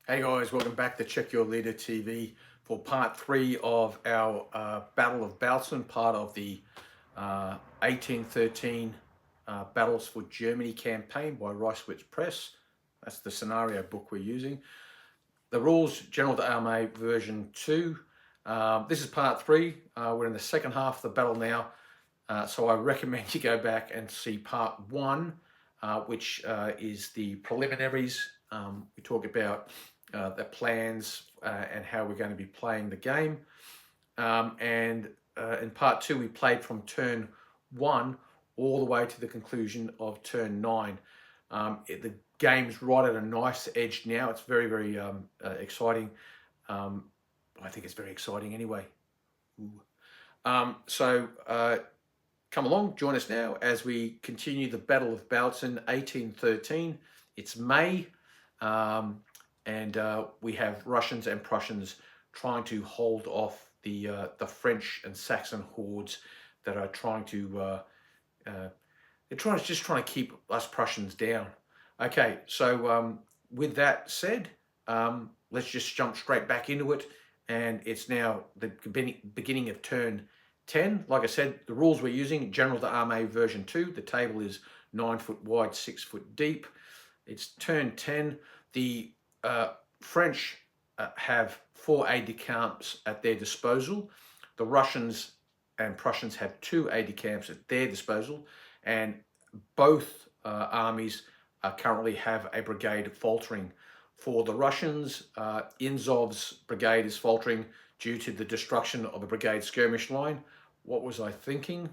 Hey guys, welcome back to Check Your Leader TV for part 3 of our Battle of Bautzen, part of the 1813 Battles for Germany campaign by Reisswitz Press. That's the scenario book we're using. The rules, General d'Armée version 2. This is part 3. We're in the second half of the battle now, so I recommend you go back and see part 1, which is the preliminaries. We talk about the plans and how we're going to be playing the game. And in part 2, we played from turn 1 all the way to the conclusion of turn 9. The game's right at a nice edge now. It's very, very exciting. I think it's very exciting anyway. So come along, join us now as we continue the Battle of Bautzen, 1813. It's May. And we have Russians and Prussians trying to hold off the French and Saxon hordes that are trying to just trying to keep us Prussians down. Okay, so with that said, let's just jump straight back into it. And it's now the beginning of turn 10. Like I said, the rules we're using, General d'Armée version 2. The table is 9 foot wide, 6 foot deep. It's turn 10. The French have 4 aides-de-camps at their disposal. The Russians and Prussians have 2 aides-de-camps at their disposal, and both armies currently have a brigade faltering. For the Russians, Inzov's brigade is faltering due to the destruction of a brigade skirmish line. What was I thinking?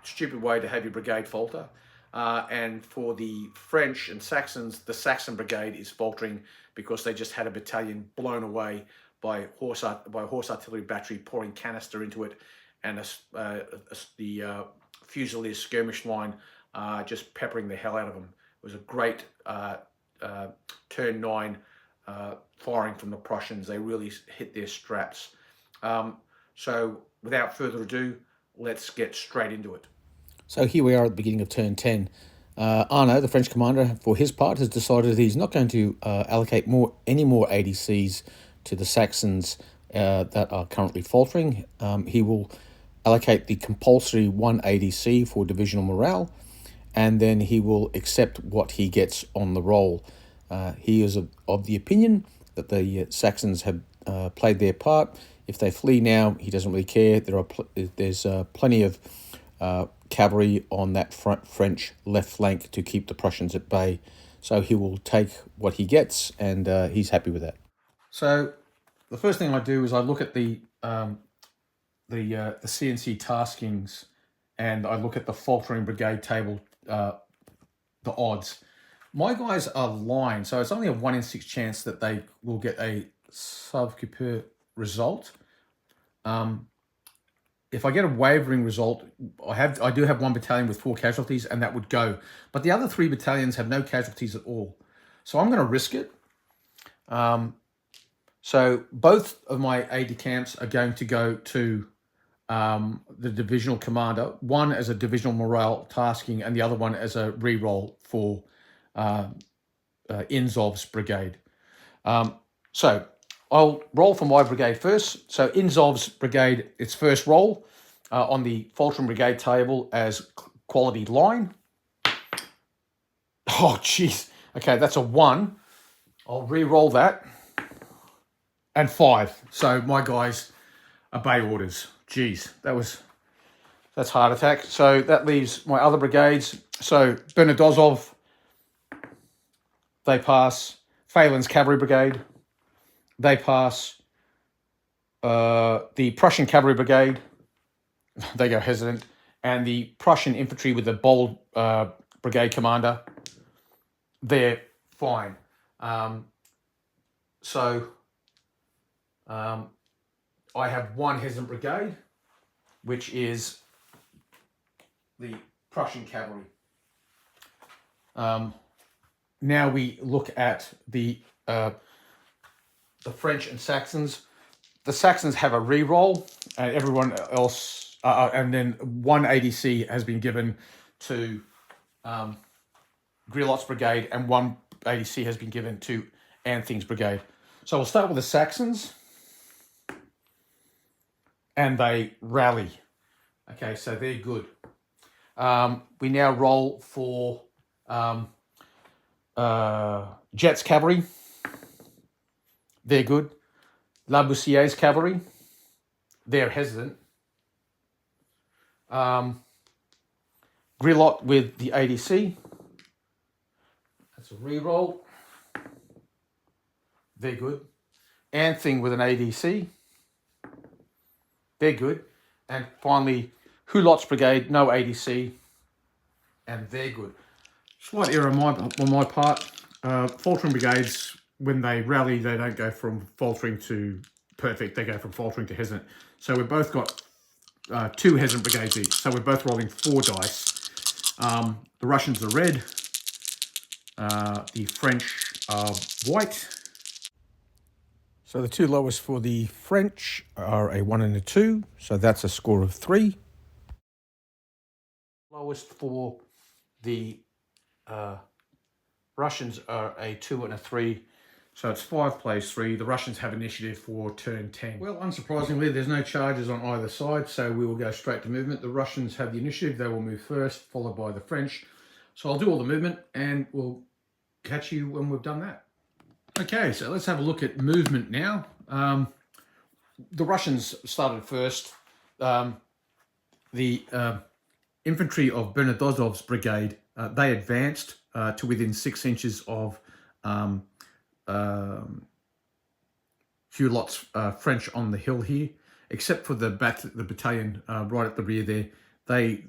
Stupid way to have your brigade falter. And for the French and Saxons, the Saxon brigade is faltering because they just had a battalion blown away by horse artillery battery pouring canister into it, and the Fusiliers skirmish line just peppering the hell out of them. It was a great turn 9 firing from the Prussians. They really hit their straps. So without further ado, let's get straight into it. So here we are at the beginning of turn 10. Arnaud, the French commander, for his part, has decided he's not going to allocate any more ADCs to the Saxons that are currently faltering. He will allocate the compulsory 1 ADC for divisional morale, and then he will accept what he gets on the roll. He is of the opinion that the Saxons have played their part. If they flee now, he doesn't really care. There's plenty of cavalry on that French left flank to keep the Prussians at bay. So he will take what he gets, and he's happy with that. So the first thing I do is I look at the CNC taskings, and I look at the faltering brigade table, the odds. My guys are lying, so it's only a 1 in 6 chance that they will get a sauve-qui-peut result. If I get a wavering result, I do have 1 battalion with 4 casualties, and that would go. But the other 3 battalions have no casualties at all. So I'm going to risk it. So both of my aide-de-camps are going to go to the divisional commander, one as a divisional morale tasking, and the other one as a re-roll for Inzov's brigade. So I'll roll for my brigade first. So Inzov's brigade, its first roll on the faltering brigade table as quality line. Oh, jeez. Okay, that's a 1. I'll re-roll that. And 5. So my guys obey orders. Jeez, that's heart attack. So that leaves my other brigades. So Bernadozov, they pass. Phelan's cavalry brigade, they pass. The Prussian cavalry brigade, they go hesitant. And the Prussian infantry with the bold brigade commander, they're fine. I have 1 hesitant brigade, which is the Prussian cavalry. Now we look at the French and Saxons. The Saxons have a re-roll, and everyone else, and then 1 ADC has been given to Grilot's brigade, and 1 ADC has been given to Anthing's brigade. So we'll start with the Saxons, and they rally. Okay, so they're good. We now roll for Jet's cavalry. They're good. Labussier's cavalry. They're hesitant. Grillot with the ADC. That's a re-roll. They're good. Anthing with an ADC. They're good. And finally, Hulot's brigade, no ADC. And they're good. Slight error on my part. Faltering brigades, when they rally, they don't go from faltering to perfect. They go from faltering to hesitant. So we've both got 2 hesitant brigades each. So we're both rolling 4 dice. The Russians are red. The French are white. So the 2 lowest for the French are a 1 and a 2. So that's a score of 3. Lowest for the Russians are a 2 and a 3. So it's 5 plays 3. The Russians have initiative for turn 10. Well, unsurprisingly, there's no charges on either side, so we will go straight to movement. The Russians have the initiative. They will move first, followed by the French. So I'll do all the movement, and we'll catch you when we've done that. Okay, so let's have a look at movement now. The Russians started first. The infantry of Bernadozov's brigade, they advanced to within 6 inches of Hulot's French on the hill here, except for the battalion right at the rear there. They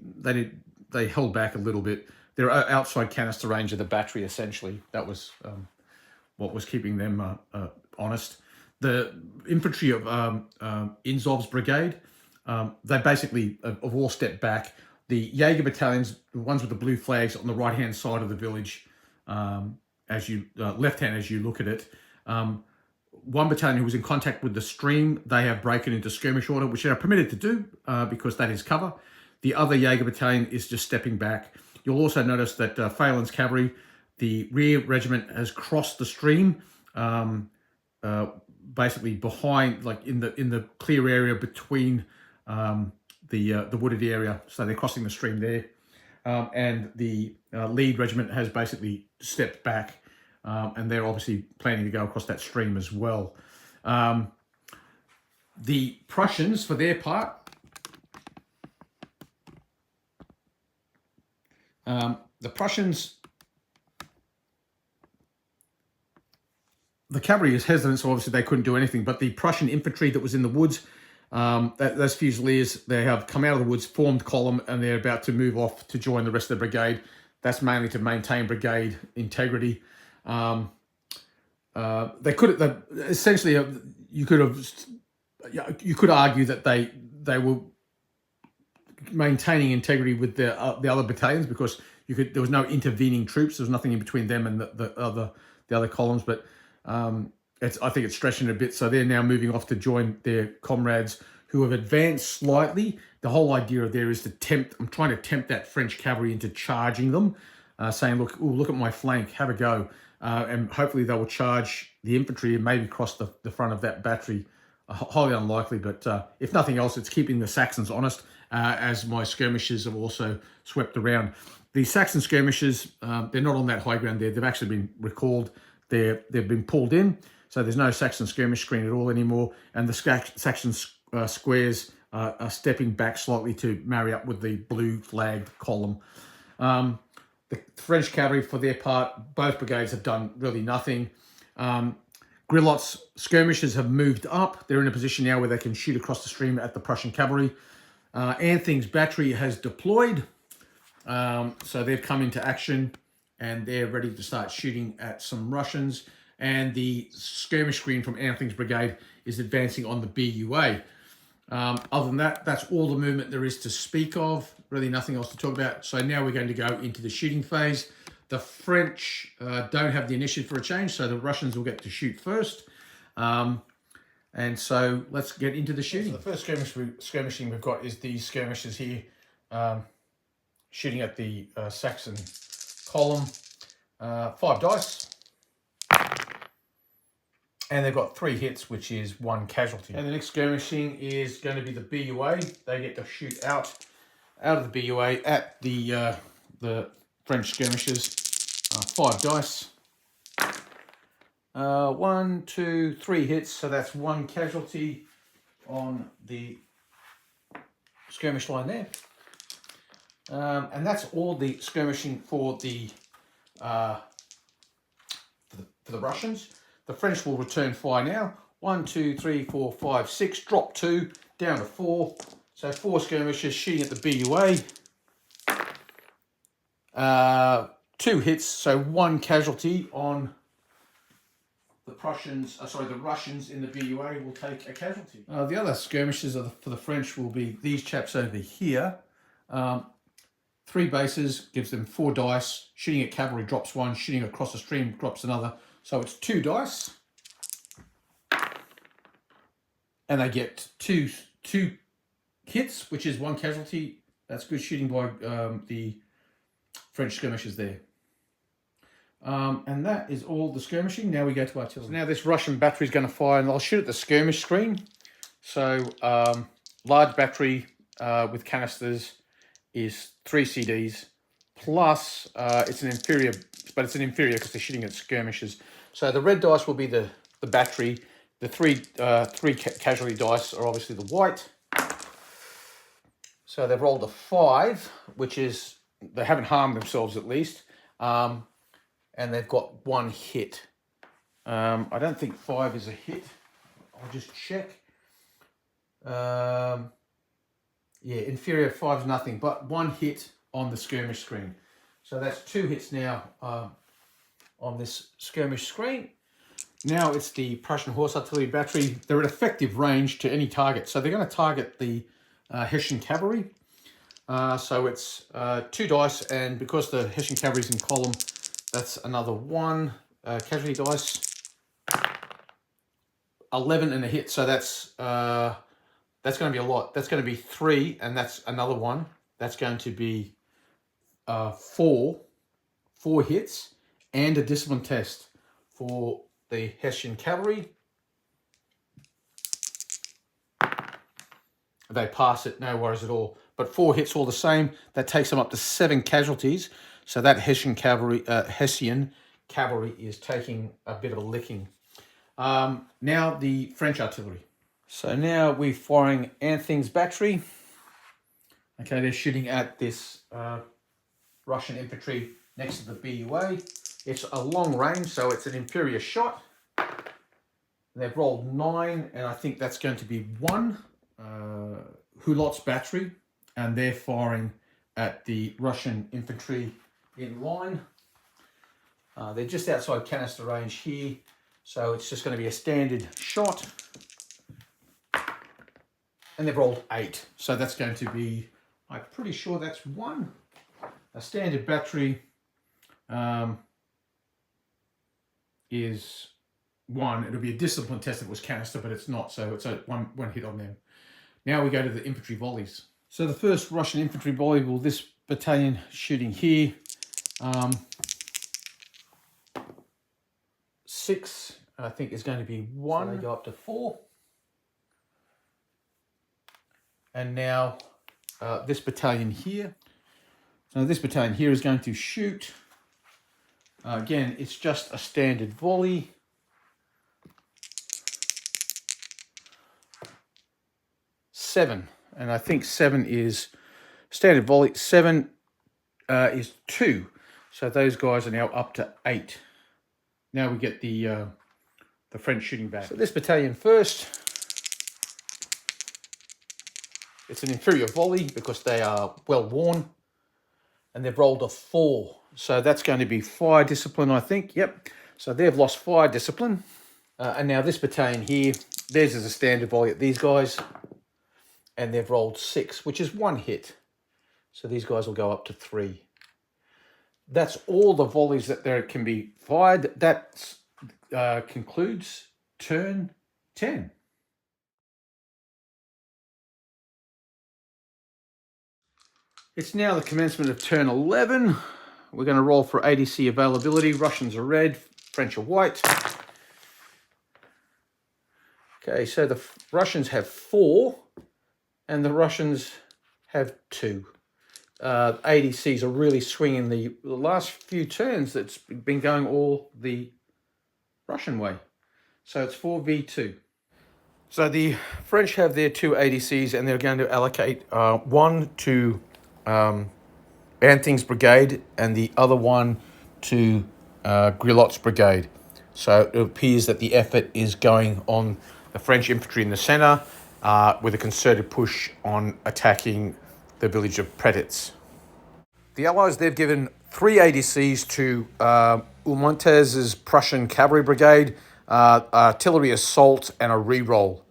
held back a little bit. They're outside canister range of the battery, essentially. That was what was keeping them honest. The infantry of Inzov's brigade, they basically have all stepped back. The Jaeger battalions, the ones with the blue flags on the right-hand side of the village, left-hand as you look at it. One battalion who was in contact with the stream, they have broken into skirmish order, which they are permitted to do because that is cover. The other Jaeger battalion is just stepping back. You'll also notice that Phelan's cavalry, the rear regiment has crossed the stream, basically behind, like in the clear area between the wooded area. So they're crossing the stream there. And the lead regiment has basically stepped back, and they're obviously planning to go across that stream as well. The Prussians, for their part, the cavalry is hesitant, so obviously they couldn't do anything. But the Prussian infantry that was in the woods, those Fusiliers, they have come out of the woods, formed column, and they're about to move off to join the rest of the brigade. That's mainly to maintain brigade integrity. They could essentially, you could argue that they were maintaining integrity with the other battalions, because there was no intervening troops. There was nothing in between them and the other columns. But I think it's stretching a bit. So they're now moving off to join their comrades who have advanced slightly. The whole idea there is I'm trying to tempt that French cavalry into charging them, saying, look at my flank, have a go. And hopefully they will charge the infantry and maybe cross the front of that battery. Highly unlikely, but if nothing else, it's keeping the Saxons honest, as my skirmishers have also swept around. The Saxon skirmishers, they're not on that high ground there. They've actually been recalled. They've been pulled in, so there's no Saxon skirmish screen at all anymore. And the Saxon squares are stepping back slightly to marry up with the blue flagged column. The French cavalry, for their part, both brigades have done really nothing. Grillot's skirmishers have moved up. They're in a position now where they can shoot across the stream at the Prussian cavalry. Anthing's battery has deployed. So they've come into action and they're ready to start shooting at some Russians. And the skirmish screen from Anthing's brigade is advancing on the BUA. Other than that, that's all the movement there is to speak of. Really nothing else to talk about. So now we're going to go into the shooting phase. The French don't have the initiative for a change, so the Russians will get to shoot first. And so let's get into the shooting. So the first skirmishing we've got is these skirmishers here, shooting at the Saxon column. 5 dice. And they've got 3 hits, which is 1 casualty. And the next skirmishing is going to be the BUA. They get to shoot out of the BUA at the French skirmishers. 5 dice. 1, 2, 3 hits, so that's 1 casualty on the skirmish line there. And that's all the skirmishing for the Russians. The French will return fire now. 1, 2, 3, 4, 5, 6. Drop 2, down to 4. So 4 skirmishers shooting at the BUA. 2 hits, so 1 casualty on the Prussians. The Russians in the BUA will take a casualty. The other skirmishes for the French will be these chaps over here. 3 bases gives them 4 dice. Shooting at cavalry drops 1. Shooting across the stream drops another. So it's 2 dice. And they get two hits, which is 1 casualty. That's good shooting by the French skirmishers there. And that is all the skirmishing. Now we go to artillery. So now this Russian battery is going to fire, and I'll shoot at the skirmish screen. So large battery with canisters is 3 CDs, plus it's an inferior, but it's an inferior because they're shooting at skirmishers. So the red dice will be the battery. The three casualty dice are obviously the white. So they've rolled a 5, which is, they haven't harmed themselves at least. And they've got 1 hit. I don't think 5 is a hit. I'll just check. Yeah, inferior 5 is nothing, but 1 hit on the skirmish screen. So that's 2 hits now on this skirmish screen. Now it's the Prussian horse artillery battery. They're at effective range to any target. So they're going to target the Hessian cavalry. So it's 2 dice, and because the Hessian cavalry is in column, that's another 1 casualty dice. 11 and a hit, so that's going to be a lot. That's going to be 3, and that's another 1. That's going to be 4 hits, and a discipline test for the Hessian cavalry. They pass it, no worries at all. But 4 hits all the same. That takes them up to 7 casualties. So that Hessian cavalry is taking a bit of a licking. Now the French artillery. So now we're firing Anthing's battery. Okay, they're shooting at this Russian infantry next to the BUA. It's a long range, so it's an inferior shot. They've rolled 9, and I think that's going to be 1 Hulot's battery, and they're firing at the Russian infantry in line. They're just outside canister range here, so it's just going to be a standard shot. And they've rolled 8, so that's going to be, I'm pretty sure that's 1. A standard battery is 1. It'll be a discipline test if it was canister, but it's not, so it's a one hit on them. Now we go to the infantry volleys. So the first Russian infantry volley will this battalion shooting here. 6, I think, is going to be 1. So they go up to 4. And now this battalion here. So this battalion here is going to shoot. Again, it's just a standard volley. 7, and I think 7 is standard volley. 7 is 2, so those guys are now up to 8. Now we get the French shooting back. So this battalion first, it's an inferior volley because they are well worn, and they've rolled a 4, so that's going to be fire discipline, I think. Yep. So they've lost fire discipline, and now this battalion here, theirs is a standard volley at these guys. And they've rolled 6, which is 1 hit. So these guys will go up to 3. That's all the volleys that there can be fired. That concludes turn 10. It's now the commencement of turn 11. We're going to roll for ADC availability. Russians are red, French are white. Okay, so the Russians have 4 and the Russians have 2. ADCs are really swinging the last few turns. That's been going all the Russian way. So it's 4v2. So the French have their 2 ADCs and they're going to allocate one to Banting's brigade and the other one to Grilot's brigade. So it appears that the effort is going on the French infantry in the centre with a concerted push on attacking the village of Pretitz. The Allies, they've given 3 ADCs to Ulmontez's Prussian cavalry brigade, artillery assault, and a reroll.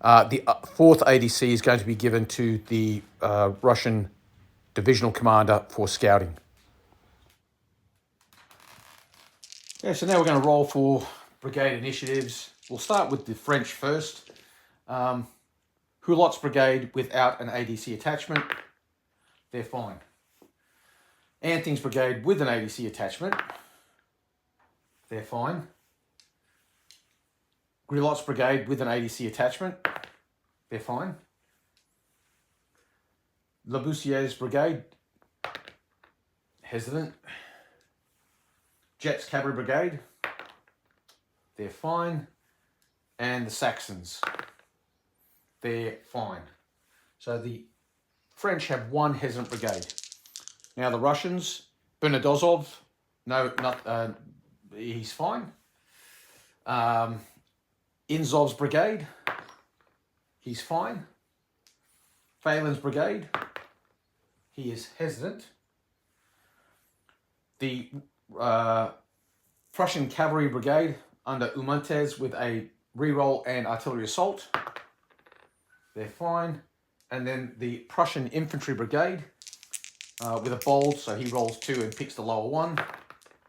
The 4th ADC is going to be given to the Russian divisional commander for scouting. Okay, so now we're going to roll for brigade initiatives. We'll start with the French first. Hulot's brigade without an ADC attachment, they're fine. Anting's brigade with an ADC attachment, they're fine. Grilot's brigade with an ADC attachment, they're fine. Labousier's brigade, hesitant. Jet's cavalry brigade, they're fine. And the Saxons, they're fine. So the French have 1 hesitant brigade. Now the Russians, Bernadozov, he's fine. Inzov's brigade, he's fine. Phelan's brigade, he is hesitant. The Prussian cavalry brigade under Ulmontez with a reroll and artillery assault, they're fine. And then the Prussian infantry brigade with a bold, so he rolls 2 and picks the lower one,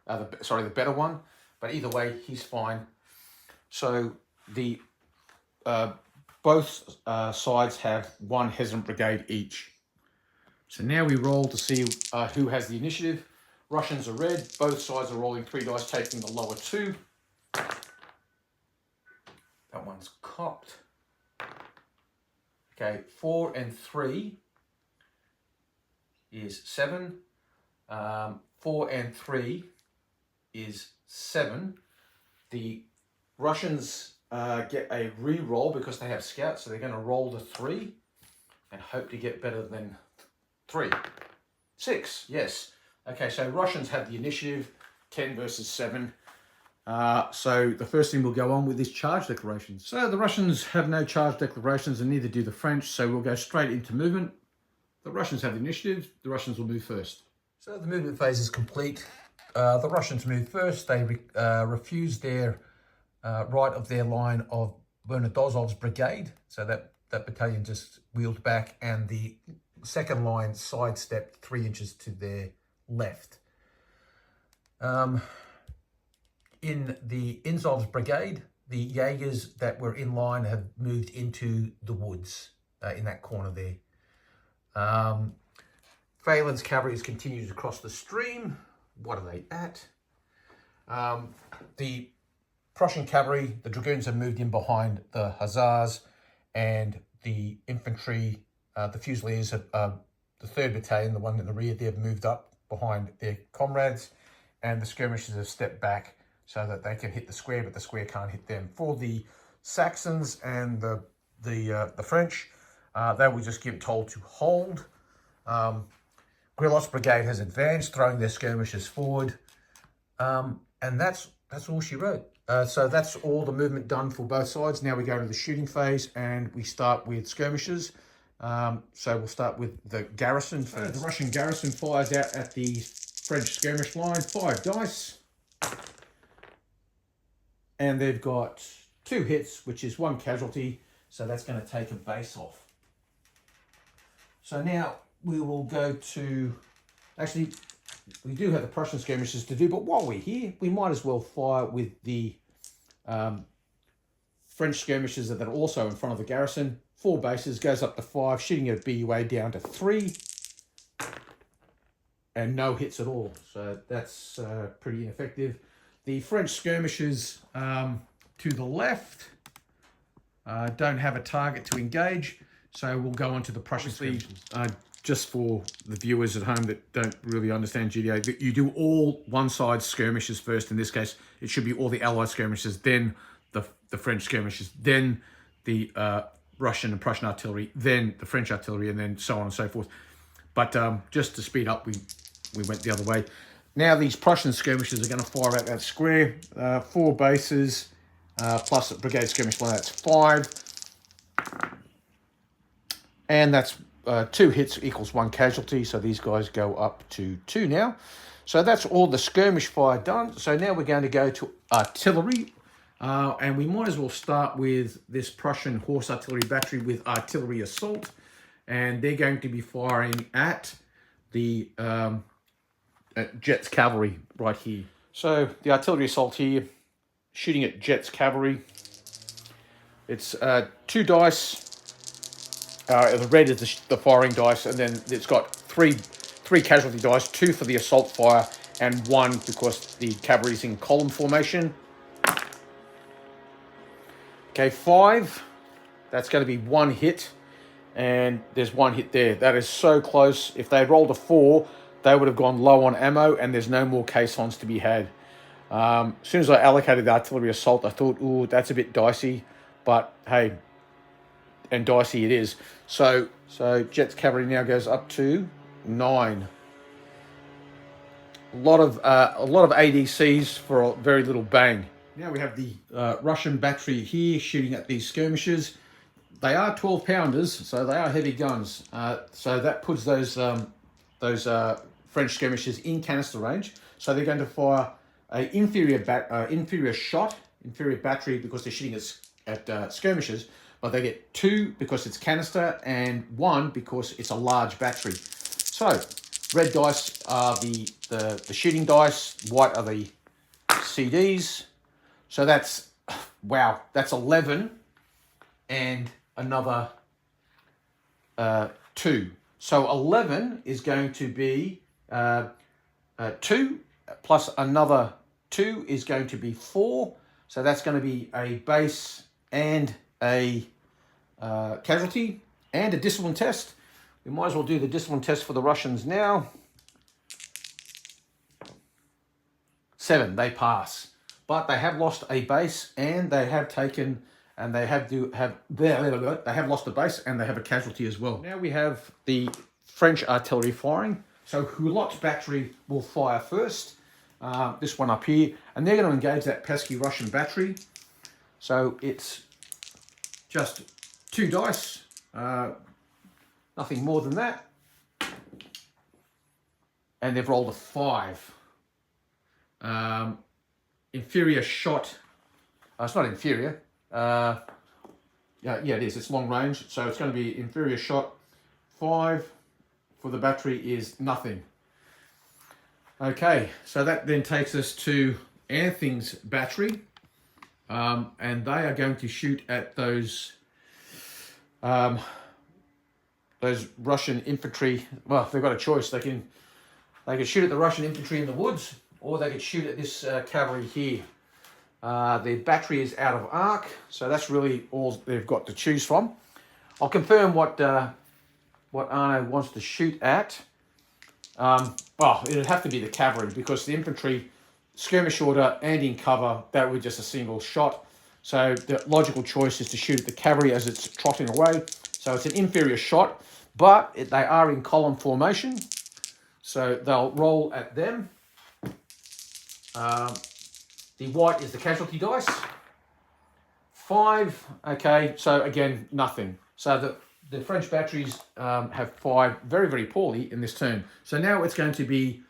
the better one. But either way, he's fine. So the both sides have 1 hesitant brigade each. So now we roll to see who has the initiative. Russians are red. Both sides are rolling 3 dice, taking the lower 2. That one's cocked. Okay, 4 and 3 is 7. 4 and 3 is 7. The Russians get a re-roll because they have scouts, so they're going to roll the 3 and hope to get better than 3. 6, yes. Okay, so Russians have the initiative, 10 versus 7. So the first thing we'll go on with is charge declarations. So the Russians have no charge declarations and neither do the French, so we'll go straight into movement. The Russians have the initiative, the Russians will move first. So the movement phase is complete. The Russians move first. They refuse their right of their line of Bernadozov's brigade. So that battalion just wheeled back and the second line sidestepped 3 inches to their left. In the Inzov's brigade, the Jaegers that were in line have moved into the woods in that corner there. Phelan's cavalry has continued across the stream. What are they at? The Prussian cavalry, the dragoons have moved in behind the hussars, and the infantry, the fusiliers, the 3rd battalion, the one in the rear, they've moved up behind their comrades, and the skirmishers have stepped back so that they can hit the square, but the square can't hit them. For the Saxons and the French, they will just give told to hold. Grilot's brigade has advanced, throwing their skirmishers forward, and that's all she wrote. So that's all the movement done for both sides. Now we go to the shooting phase, and we start with skirmishers. So we'll start with the garrison first. The Russian garrison fires out at the French skirmish line, 5 dice. And they've got 2 hits, which is 1 casualty. So that's going to take a base off. So now we will go to, actually, we do have the Prussian skirmishes to do, but while we're here, we might as well fire with the French skirmishes that are also in front of the garrison. 4 bases, goes up to 5, shooting at BUA down to 3. And no hits at all. So that's pretty ineffective. The French skirmishers to the left don't have a target to engage, so we'll go on to the Prussian skirmishes. Just for the viewers at home that don't really understand GDA, you do all one-side skirmishes first. In this case, it should be all the Allied skirmishes, then the French skirmishes, then the Russian and Prussian artillery, then the French artillery, and then so on and so forth. But just to speed up, we went the other way. Now these Prussian skirmishes are going to fire out that square. 4 bases plus a brigade skirmish line, that's 5. And that's 2 hits equals 1 casualty. So these guys go up to 2 now. So that's all the skirmish fire done. So now we're going to go to artillery. And we might as well start with this Prussian horse artillery battery with artillery assault. And they're going to be firing at the Jets cavalry right here. So the artillery assault here, shooting at Jets cavalry. It's 2 dice. The red is the firing dice, and then it's got three casualty dice, 2 for the assault fire, and 1 because the cavalry's in column formation. Okay, 5. That's going to be 1 hit, and there's 1 hit there. That is so close. If they rolled a 4, they would have gone low on ammo, and there's no more caissons to be had. As soon as I allocated the artillery assault, I thought, ooh, that's a bit dicey, but hey, and dicey it is. So Jets cavalry now goes up to 9. A lot of ADCs for a very little bang. Now we have the Russian battery here shooting at these skirmishers. They are 12-pounders, so they are heavy guns. So that puts those French skirmishers in canister range. So they're going to fire an inferior battery because they're shooting at skirmishers. But they get 2 because it's canister and 1 because it's a large battery. So red dice are the shooting dice, white are the CDs. So that's, wow, that's 11 and another 2. So 11 is going to be 2 plus another 2 is going to be 4. So that's going to be a base and a casualty and a discipline test. We might as well do the discipline test for the Russians now. 7, they pass. But they have lost a base and they have taken, and they have lost a base and they have a casualty as well. Now we have the French artillery firing. So Hulot's battery will fire first. This one up here. And they're going to engage that pesky Russian battery. So it's just 2 dice, nothing more than that. And they've rolled a 5. Inferior shot. It's not inferior. Yeah, it is. It's long range. So it's going to be inferior shot. 5 for the battery is nothing. Okay, so that then takes us to Anthing's battery. And they are going to shoot at those Russian infantry. Well, they've got a choice. They can shoot at the Russian infantry in the woods, or they could shoot at this cavalry here. Their battery is out of arc, so that's really all they've got to choose from. I'll confirm what Arno wants to shoot at. Well, it'd have to be the cavalry because the infantry, skirmish order and in cover, that would just a single shot. So the logical choice is to shoot at the cavalry as it's trotting away. So it's an inferior shot, but they are in column formation. So they'll roll at them. The white is the casualty dice. 5, okay, so again, nothing. So the French batteries have fired very, very poorly in this turn. So now it's going to be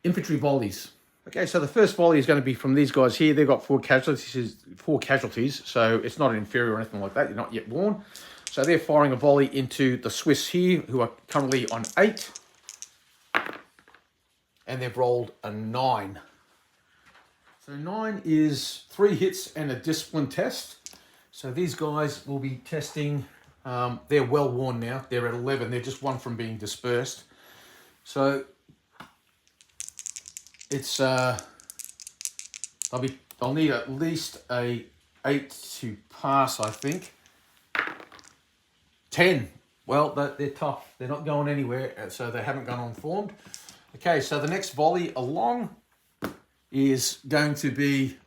infantry volleys. Okay, so the first volley is going to be from these guys here. They've got 4 casualties, so it's not an inferior or anything like that. You're not yet warned. So they're firing a volley into the Swiss here, who are currently on 8. And they've rolled a 9. So 9 is 3 hits and a discipline test. So these guys will be testing. They're well worn now. They're at 11. They're just 1 from being dispersed. So it's they'll need at least a 8 to pass, I think. 10. Well, they're tough. They're not going anywhere, so they haven't gone unformed. Okay, so the next volley along is going to be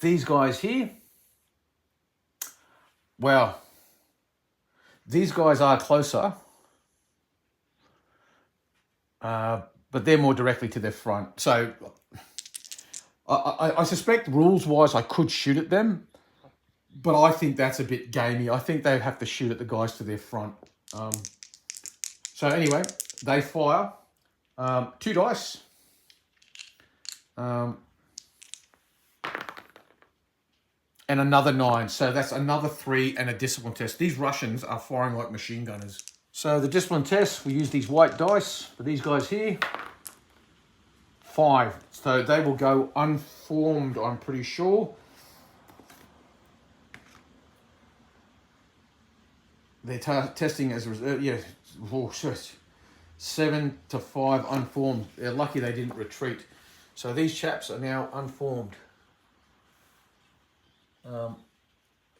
these guys here. Well, these guys are closer, but they're more directly to their front. So I suspect rules-wise I could shoot at them, but I think that's a bit gamey. I think they'd have to shoot at the guys to their front. So anyway, they fire 2 dice. And another 9. So that's another 3 and a discipline test. These Russians are firing like machine gunners. So the discipline test, we use these white dice for these guys here. 5. So they will go unformed, I'm pretty sure. They're testing as a reserve. Yeah, 7 to 5 unformed. They're lucky they didn't retreat. So these chaps are now unformed.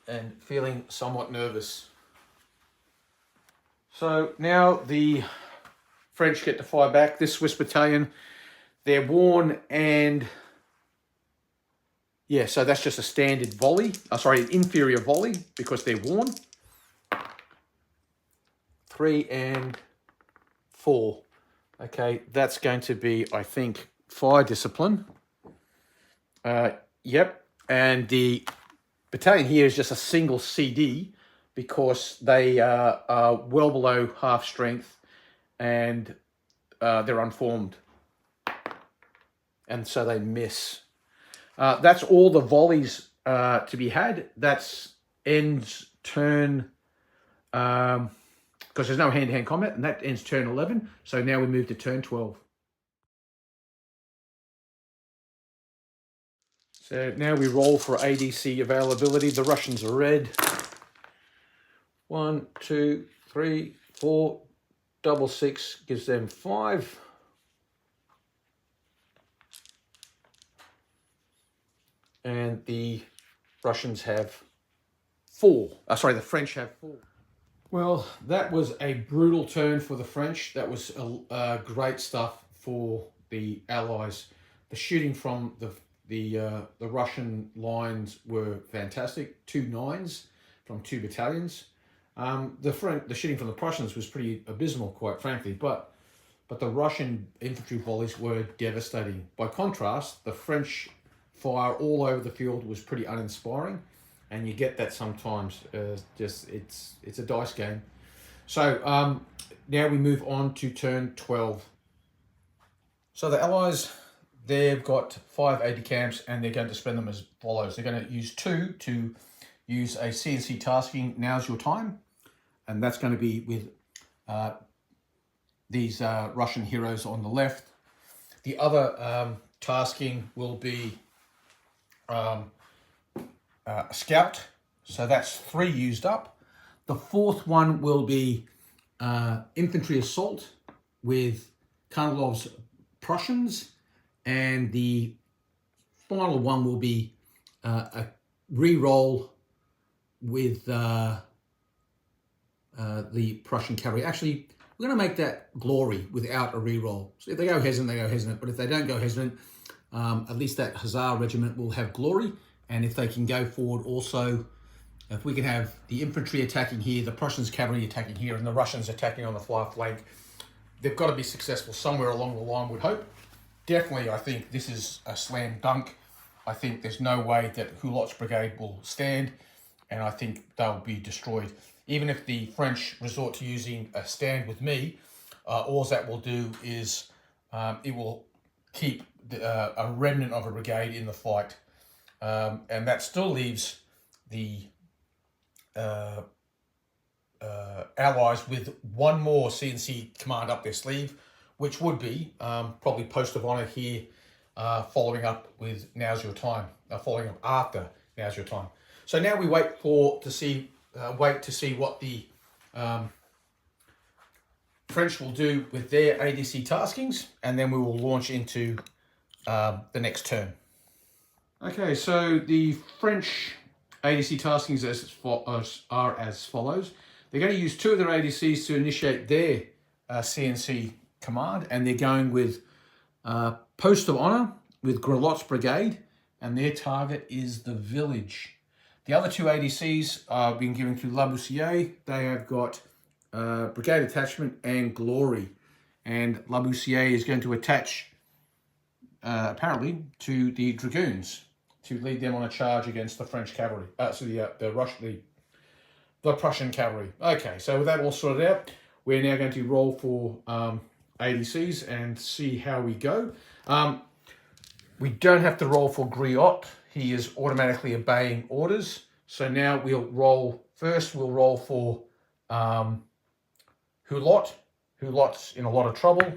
And feeling somewhat nervous. So now the French get to fire back. This Swiss battalion, they're worn, and yeah, so that's just a standard volley. Sorry, an inferior volley because they're worn. 3 and 4. Okay, that's going to be, I think, fire discipline. Yep, and the battalion here is just a single CD because they are well below half strength and they're unformed. And so they miss. That's all the volleys to be had. That's ends turn, because there's no hand-to-hand combat, and that ends turn 11. So now we move to turn 12. So now we roll for ADC availability. The Russians are red. 1, 2, 3, 4. Double 6 gives them 5. And the Russians have 4. Sorry, the French have 4. Well, that was a brutal turn for the French. That was great stuff for the Allies. The shooting from the Russian lines were fantastic. 2 9s from 2 battalions. The shooting from the Prussians was pretty abysmal, quite frankly, but the Russian infantry volleys were devastating. By contrast, the French fire all over the field was pretty uninspiring, and you get that sometimes. It's a dice game. So now we move on to turn 12. So the Allies, they've got 5 AD camps, and they're going to spend them as follows. They're going to use 2 to use a CNC tasking. Now's your time, and that's going to be with these Russian heroes on the left. The other tasking will be a scout, so that's 3 used up. The 4th one will be infantry assault with Kornilov's Prussians, and the final one will be a re-roll with the Prussian cavalry. Actually, we're going to make that glory without a re-roll. So if they go hesitant, they go hesitant. But if they don't go hesitant, at least that Hussar regiment will have glory. And if they can go forward also, if we can have the infantry attacking here, the Prussians cavalry attacking here, and the Russians attacking on the far flank, they've got to be successful somewhere along the line, would hope. Definitely, I think this is a slam dunk. I think there's no way that Hulot's brigade will stand, and I think they'll be destroyed. Even if the French resort to using a stand with me, all that will do is it will keep a remnant of a brigade in the fight. And that still leaves the Allies with 1 more CNC command up their sleeve, which would be probably post of honor here, following up with Now's Your Time, following up after Now's Your Time. So now we wait to see what the French will do with their ADC taskings, and then we will launch into the next turn. Okay, so the French ADC taskings are as follows. They're going to use 2 of their ADCs to initiate their CNC command, and they're going with Post of Honor with Grelot's Brigade, and their target is the village. The other 2 ADCs are being given to Laboussiere. They have got Brigade Attachment and Glory, and Laboussiere is going to attach apparently to the Dragoons to lead them on a charge against the French cavalry. The Prussian cavalry. Okay, so with that all sorted out, we're now going to roll for ADCs and see how we go. We don't have to roll for Griot. He is automatically obeying orders. So now we'll roll for Hulot. Hulot's in a lot of trouble,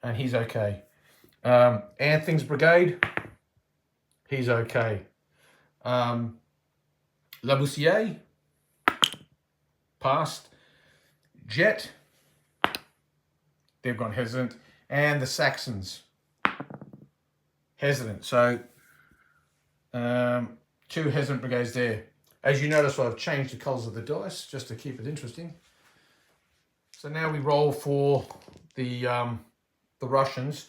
and he's okay. Anthing's Brigade, he's okay. Laboussiere, passed. Jet, they've gone hesitant. And the Saxons, hesitant. So 2 hesitant brigades there. As you notice, I've changed the colours of the dice just to keep it interesting. So now we roll for the Russians.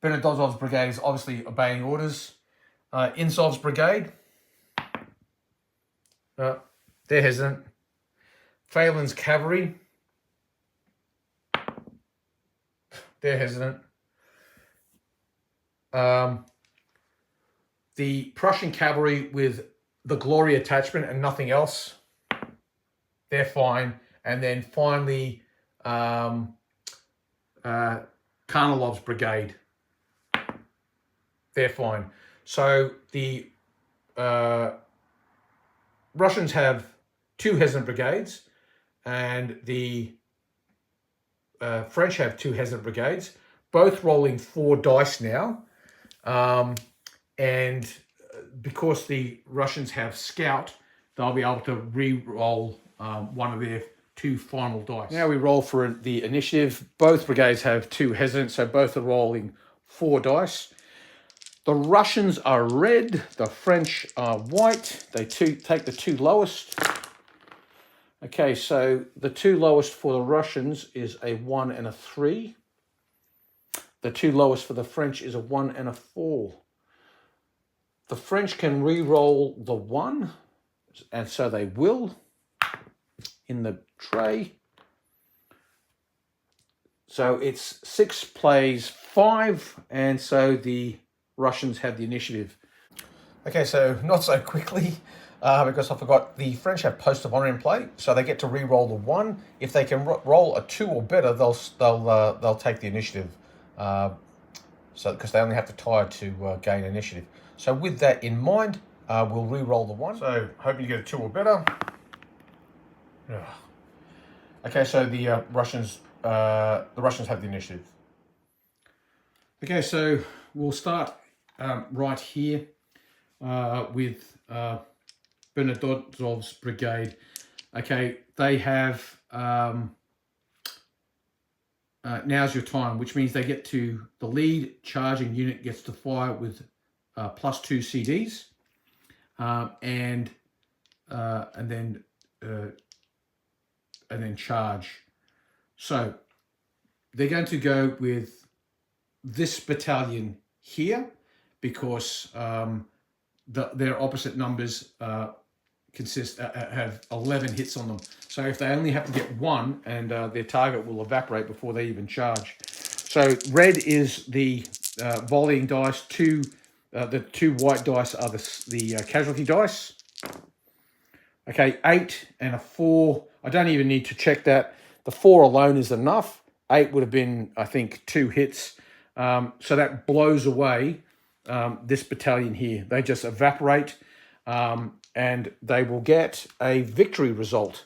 Benedozov's brigade is obviously obeying orders. Insov's brigade, they're hesitant. Phelan's cavalry, they're hesitant. The Prussian cavalry with the Glory attachment and nothing else, they're fine. And then finally, Karnalov's brigade, they're fine. So the Russians have 2 hesitant brigades, and the French have 2 hesitant brigades, both rolling 4 dice now. And because the Russians have scout, they'll be able to re-roll one of their 2 final dice. Now we roll for the initiative. Both brigades have 2 hesitant, so both are rolling 4 dice. The Russians are red, the French are white. They take the 2 lowest. Okay, so the 2 lowest for the Russians is a 1 and a 3. The 2 lowest for the French is a 1 and a 4. The French can re-roll the 1, and so they will in the tray. So it's 6 plays 5, and so the Russians have the initiative. Okay, so not so quickly, because I forgot, the French have Post of Honor in play, so they get to re-roll the 1. If they can roll a 2 or better, they'll take the initiative. So because they only have to tie to gain initiative. So with that in mind, we'll re-roll the 1. So hoping you get a 2 or better. Okay, so the Russians have the initiative. Okay, so we'll start right here with Benedozov's brigade. Okay, they have now's your time, which means they get to the lead charging unit gets to fire with +2 CDs, and then charge. So they're going to go with this battalion here because their opposite numbers have 11 hits on them. So if they only have to get 1, and their target will evaporate before they even charge. So red is the volleying dice. The 2 white dice are the casualty dice. Okay, 8 and a 4. I don't even need to check that. The 4 alone is enough. 8 would have been, I think, 2 hits. So that blows away this battalion here. They just evaporate, and they will get a victory result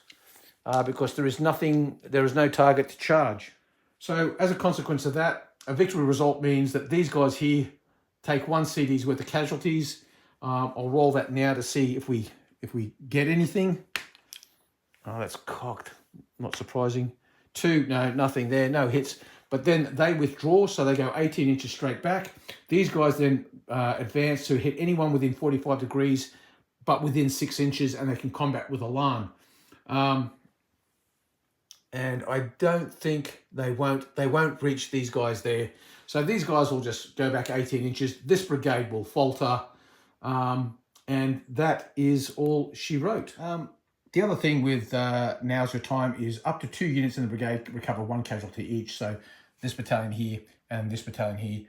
because there is no target to charge. So as a consequence of that, a victory result means that these guys here take 1 CD's worth of casualties. I'll roll that now to see if we get anything. Oh, that's cocked. Not surprising. 2, no, nothing there, no hits. but then they withdraw, so they go 18 inches straight back. These guys then advance to hit anyone within 45 degrees, but within 6 inches, and they can combat with alarm. And I don't think they won't reach these guys there. So these guys will just go back 18 inches. This brigade will falter. And that is all she wrote. The other thing with Now's Your Time is up to 2 units in the brigade recover 1 casualty each. So this battalion here and this battalion here,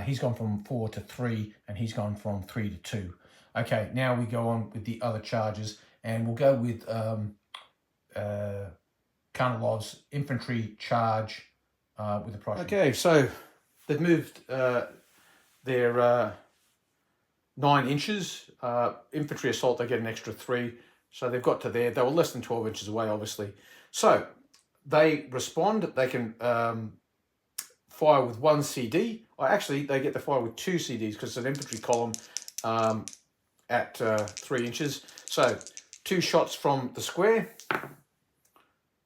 he's gone from 4 to 3, and he's gone from 3 to 2. Okay, now we go on with the other charges, and we'll go with Karnalov's infantry charge with the Prussians. Okay, so they've moved their 9 inches. Infantry assault, they get an extra 3. So they've got to there. They were less than 12 inches away, obviously. So they respond. They can fire with 1 CD. Or actually, they get to fire with 2 CDs because it's an infantry column at 3 inches. So 2 shots from the square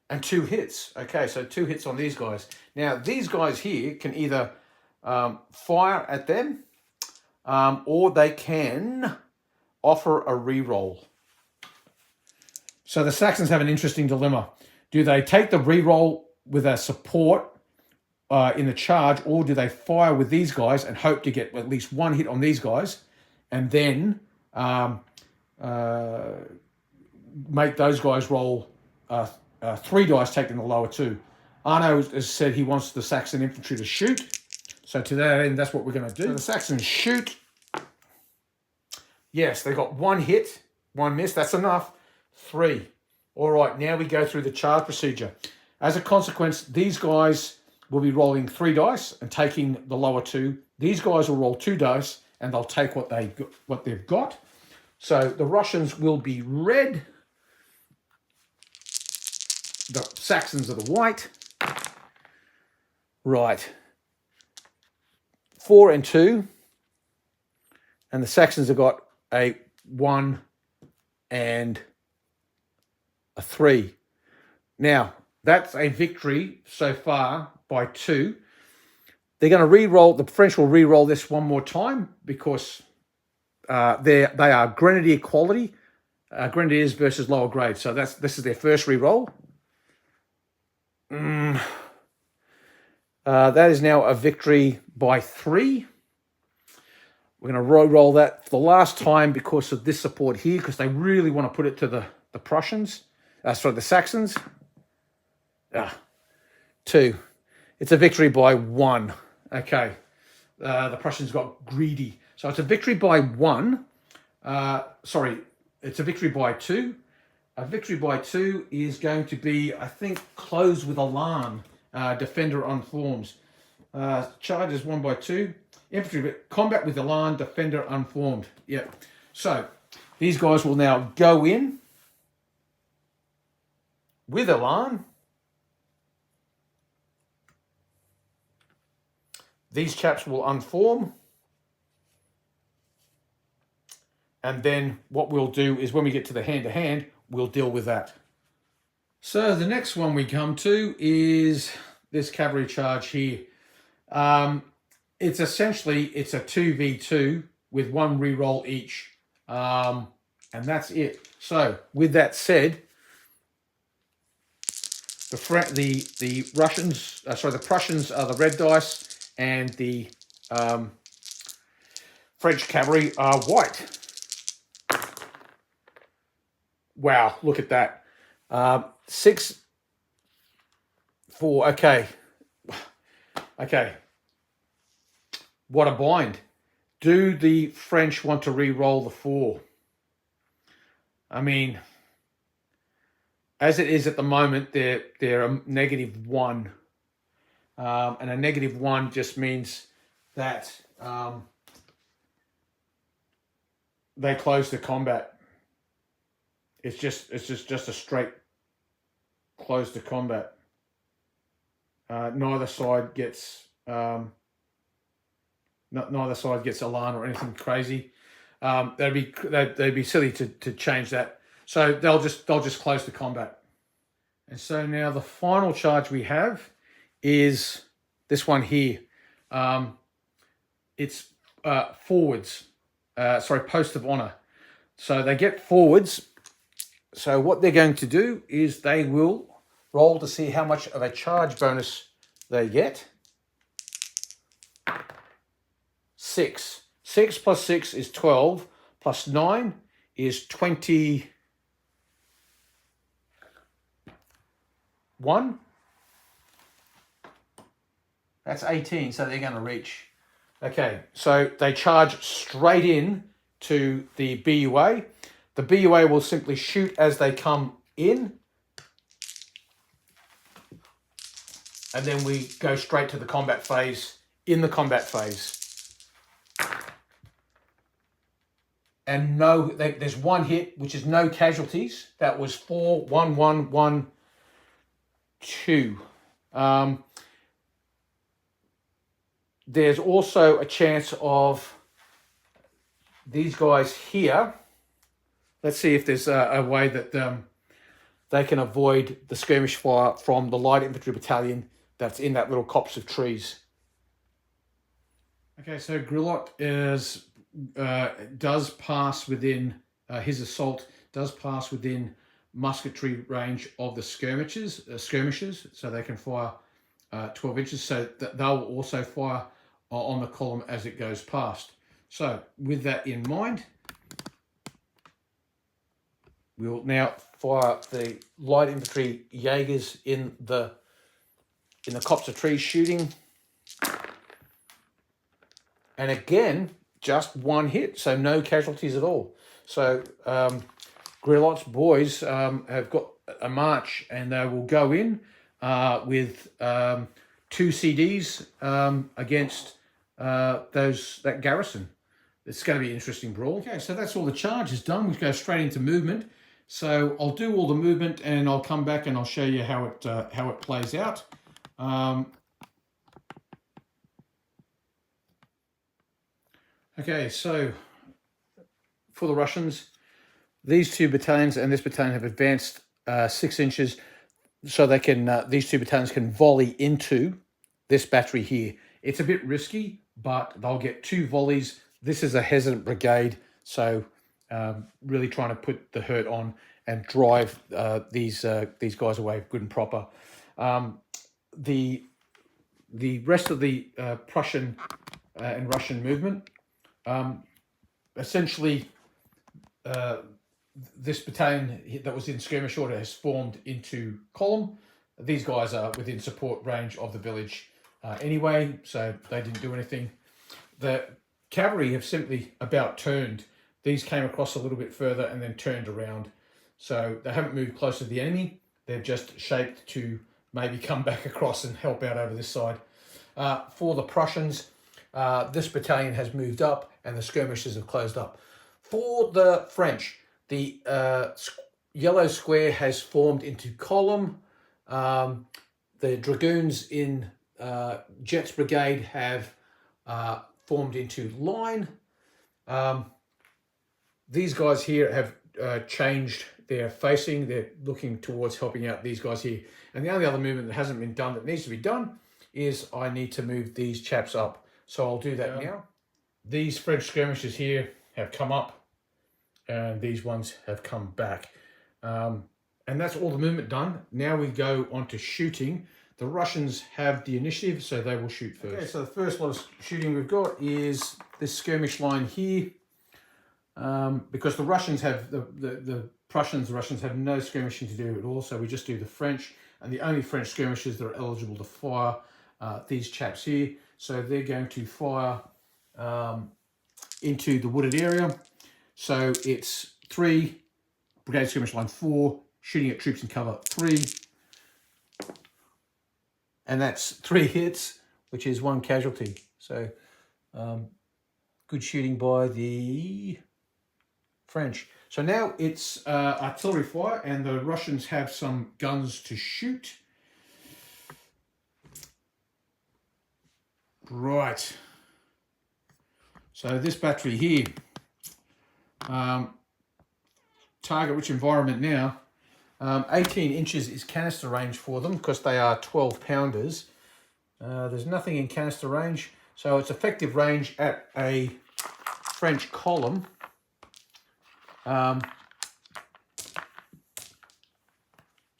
and 2 hits. Okay, so 2 hits on these guys. Now, these guys here can either fire at them or they can offer a reroll. So the Saxons have an interesting dilemma. Do they take the reroll with a support in the charge, or do they fire with these guys and hope to get at least 1 hit on these guys and then make those guys roll 3 dice, taking the lower 2? Arno has said he wants the Saxon infantry to shoot. So to that end, that's what we're going to do. So the Saxons shoot. Yes, they got 1 hit, 1 miss. That's enough. 3. All right, now we go through the charge procedure. As a consequence, these guys will be rolling 3 dice and taking the lower 2. These guys will roll 2 dice and they'll take what they've got. So the Russians will be red. The Saxons are the white. Right. 4 and 2. And the Saxons have got a 1 and a 3. Now, that's a victory so far by 2. They're going to re-roll. The French will re-roll this one more time because they are grenadier quality, grenadiers versus lower grade. So this is their first re-roll. That is now a victory by 3. We're going to roll that for the last time because of this support here, because they really want to put it to the Prussians. Sorry, the Saxons. 2. It's a victory by 1. Okay. The Prussians got greedy. So it's a victory by 1. It's a victory by 2. A victory by 2 is going to be, I think, close with alarm. Defender on forms. Charges 1 by 2. Infantry, combat with alarm, defender unformed. Yep. So these guys will now go in with alarm. These chaps will unform. And then what we'll do is when we get to the hand-to-hand, we'll deal with that. So the next one we come to is this cavalry charge here. It's essentially, it's a 2v2 with 1 reroll each. And that's it. So with that said, the Prussians are the red dice and the French cavalry are white. Wow, look at that. 6, 4, okay. Okay. What a bind. Do the French want to re-roll the 4? I mean, as it is at the moment, they're a -1. And a -1 just means that they close the combat. It's just a straight close to combat. Neither side gets neither side gets alarm or anything crazy. They'd be silly to change that. So they'll just close the combat. And so now the final charge we have is this one here. It's forwards, post of honor. So they get forwards. So what they're going to do is they will roll to see how much of a charge bonus they get. 6. 6 plus 6 is 12, plus 9 is 21. That's 18, so they're going to reach. Okay, so they charge straight in to the BUA. The BUA will simply shoot as they come in. And then we go straight to the combat phase, in the combat phase. And no, there's one hit, which is no casualties. That was 4, 1, 1, 1, 2. There's also a chance of these guys here. Let's see if there's a way that they can avoid the skirmish fire from the light infantry battalion that's in that little copse of trees. Okay, so Grilot does pass within his assault, does pass within musketry range of the skirmishers, so they can fire 12 inches. So they'll also fire on the column as it goes past. So with that in mind, we'll now fire the light infantry Jaegers in the copse of trees shooting. And again, just one hit, so no casualties at all. So Grilot's boys have got a march, and they will go in with 2 CDs against that garrison. It's going to be an interesting brawl. Okay, so that's all the charges done. We go straight into movement. So I'll do all the movement, and I'll come back and I'll show you how it plays out. Okay, so for the Russians, these 2 battalions and this battalion have advanced 6 inches, so they can these 2 battalions can volley into this battery here. It's a bit risky, but they'll get 2 volleys. This is a hesitant brigade, so really trying to put the hurt on and drive these guys away good and proper. The rest of the Prussian and Russian movement, essentially, this battalion that was in skirmish order has formed into column. These guys are within support range of the village anyway, so they didn't do anything. The cavalry have simply about turned. These came across a little bit further and then turned around. So they haven't moved close to the enemy. They've just shaped to maybe come back across and help out over this side. For the Prussians, this battalion has moved up and the skirmishers have closed up. For the French, the yellow square has formed into column. The dragoons in Jet's brigade have formed into line. These guys here have changed their facing. They're looking towards helping out these guys here. And the only other movement that hasn't been done that needs to be done is I need to move these chaps up. So I'll do that now. These French skirmishers here have come up and these ones have come back. And that's all the movement done. Now we go on to shooting. The Russians have the initiative, so they will shoot first. Okay, so the first lot of shooting we've got is this skirmish line here. Because the Russians have, the Russians have no skirmishing to do at all, so we just do the French, and the only French skirmishers that are eligible to fire these chaps here. So they're going to fire into the wooded area. So it's 3, brigade skirmish line 4, shooting at troops in cover 3. And that's 3 hits, which is 1 casualty. So good shooting by the French. So now it's artillery fire, and the Russians have some guns to shoot. Right. So this battery here, target which environment now, 18 inches is canister range for them because they are 12 pounders. There's nothing in canister range, so it's effective range at a French column. So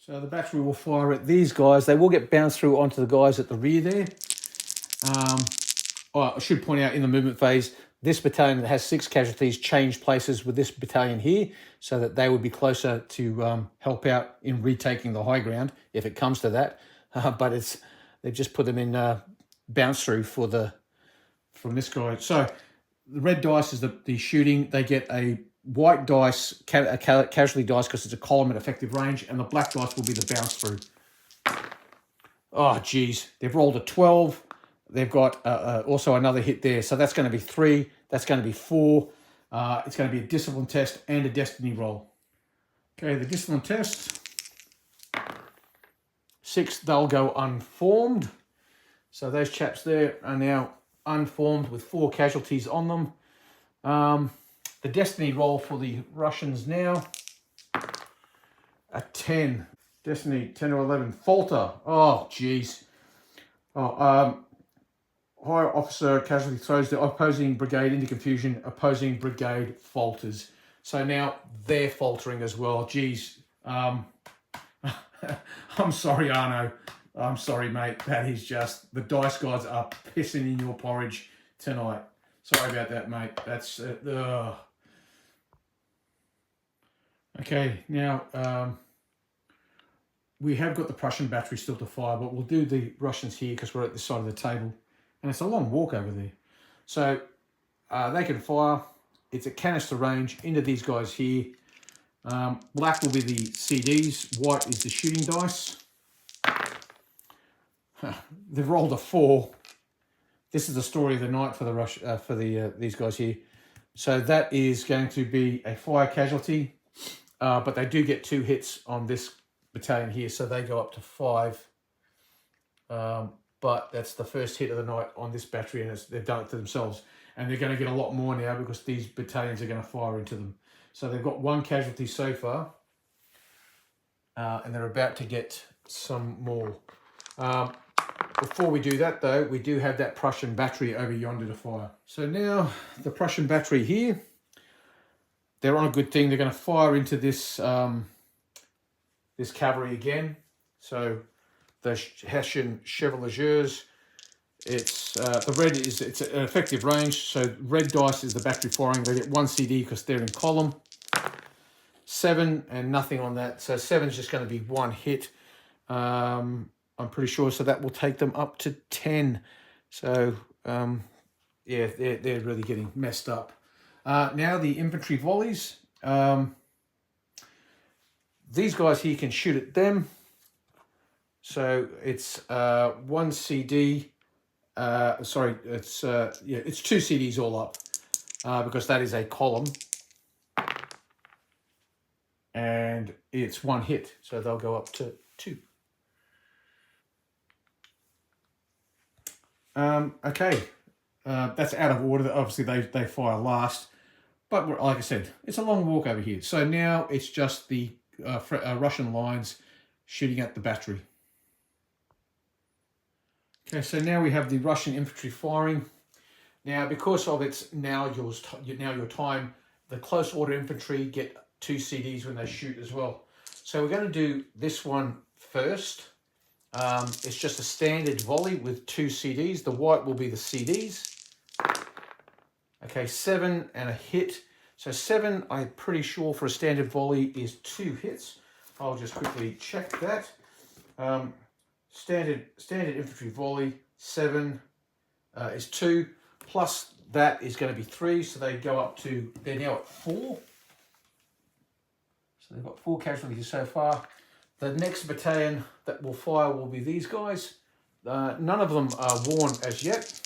the battery will fire at these guys. They will get bounced through onto the guys at the rear there. I should point out in the movement phase, this battalion that has 6 casualties changed places with this battalion here so that they would be closer to help out in retaking the high ground if it comes to that. But they've just put them in bounce through from this guy. So the red dice is the shooting. They get a white dice, a casualty dice, because it's a column at effective range, and the black dice will be the bounce through. Oh, geez. They've rolled a 12. They've got also another hit there. So that's going to be 3. That's going to be 4. It's going to be a discipline test and a destiny roll. Okay, the discipline test. 6, they'll go unformed. So those chaps there are now unformed with 4 casualties on them. The destiny roll for the Russians now. A 10. Destiny 10 or 11. Falter. Oh, geez. Higher officer casualty throws the opposing brigade into confusion. Opposing brigade falters. So now they're faltering as well. Geez. I'm sorry, Arno. I'm sorry, mate. That is just... The dice gods are pissing in your porridge tonight. Sorry about that, mate. That's... Okay, now... we have got the Prussian battery still to fire, but we'll do the Russians here because we're at this side of the table. And it's a long walk over there. So they can fire. It's at canister range into these guys here. Black will be the CDs. White is the shooting dice. They've rolled a 4. This is the story of the night for the these guys here. So that is going to be a fire casualty. But they do get 2 hits on this battalion here, so they go up to 5. But that's the first hit of the night on this battery, and they've done it to themselves. And they're going to get a lot more now because these battalions are going to fire into them. So they've got 1 casualty so far, and they're about to get some more. Before we do that, though, we do have that Prussian battery over yonder to fire. So now the Prussian battery here, they're on a good thing. They're going to fire into this this cavalry again. So the Hessian Chevaliers, it's the red is it's an effective range. So red dice is the battery firing. They get 1 CD because they're in column. 7 and nothing on that. So 7 is just going to be 1 hit. I'm pretty sure. So that will take them up to 10. So yeah, they're really getting messed up. Now the infantry volleys. These guys here can shoot at them. So it's 1 CD. Sorry, it's 2 CDs all up because that is a column. And it's 1 hit. So they'll go up to 2. Okay. That's out of order. Obviously, they fire last. But like I said, it's a long walk over here. So now it's just the Russian lines shooting at the battery. Okay, so now we have the Russian infantry firing. Now, because of it's now your time, the close order infantry get 2 CDs when they shoot as well. So we're going to do this one first. It's just a standard volley with 2 CDs. The white will be the CDs. Okay, 7 and a hit. So 7, I'm pretty sure for a standard volley is 2 hits. I'll just quickly check that. Standard infantry volley, 7 is 2. Plus that is going to be 3. So they go up to, they're now at 4. So they've got 4 casualties so far. The next battalion that will fire will be these guys. None of them are worn as yet.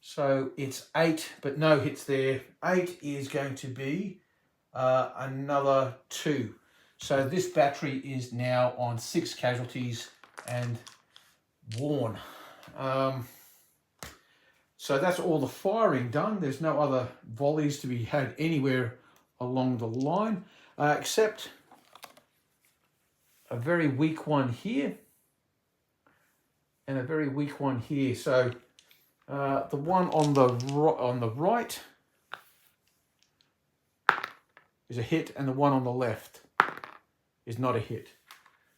So it's 8, but no hits there. 8 is going to be another 2. So this battery is now on 6 casualties and worn. So that's all the firing done. There's no other volleys to be had anywhere along the line, except a very weak one here. and a very weak one here. So the one on the right is a hit, and the one on the left is not a hit.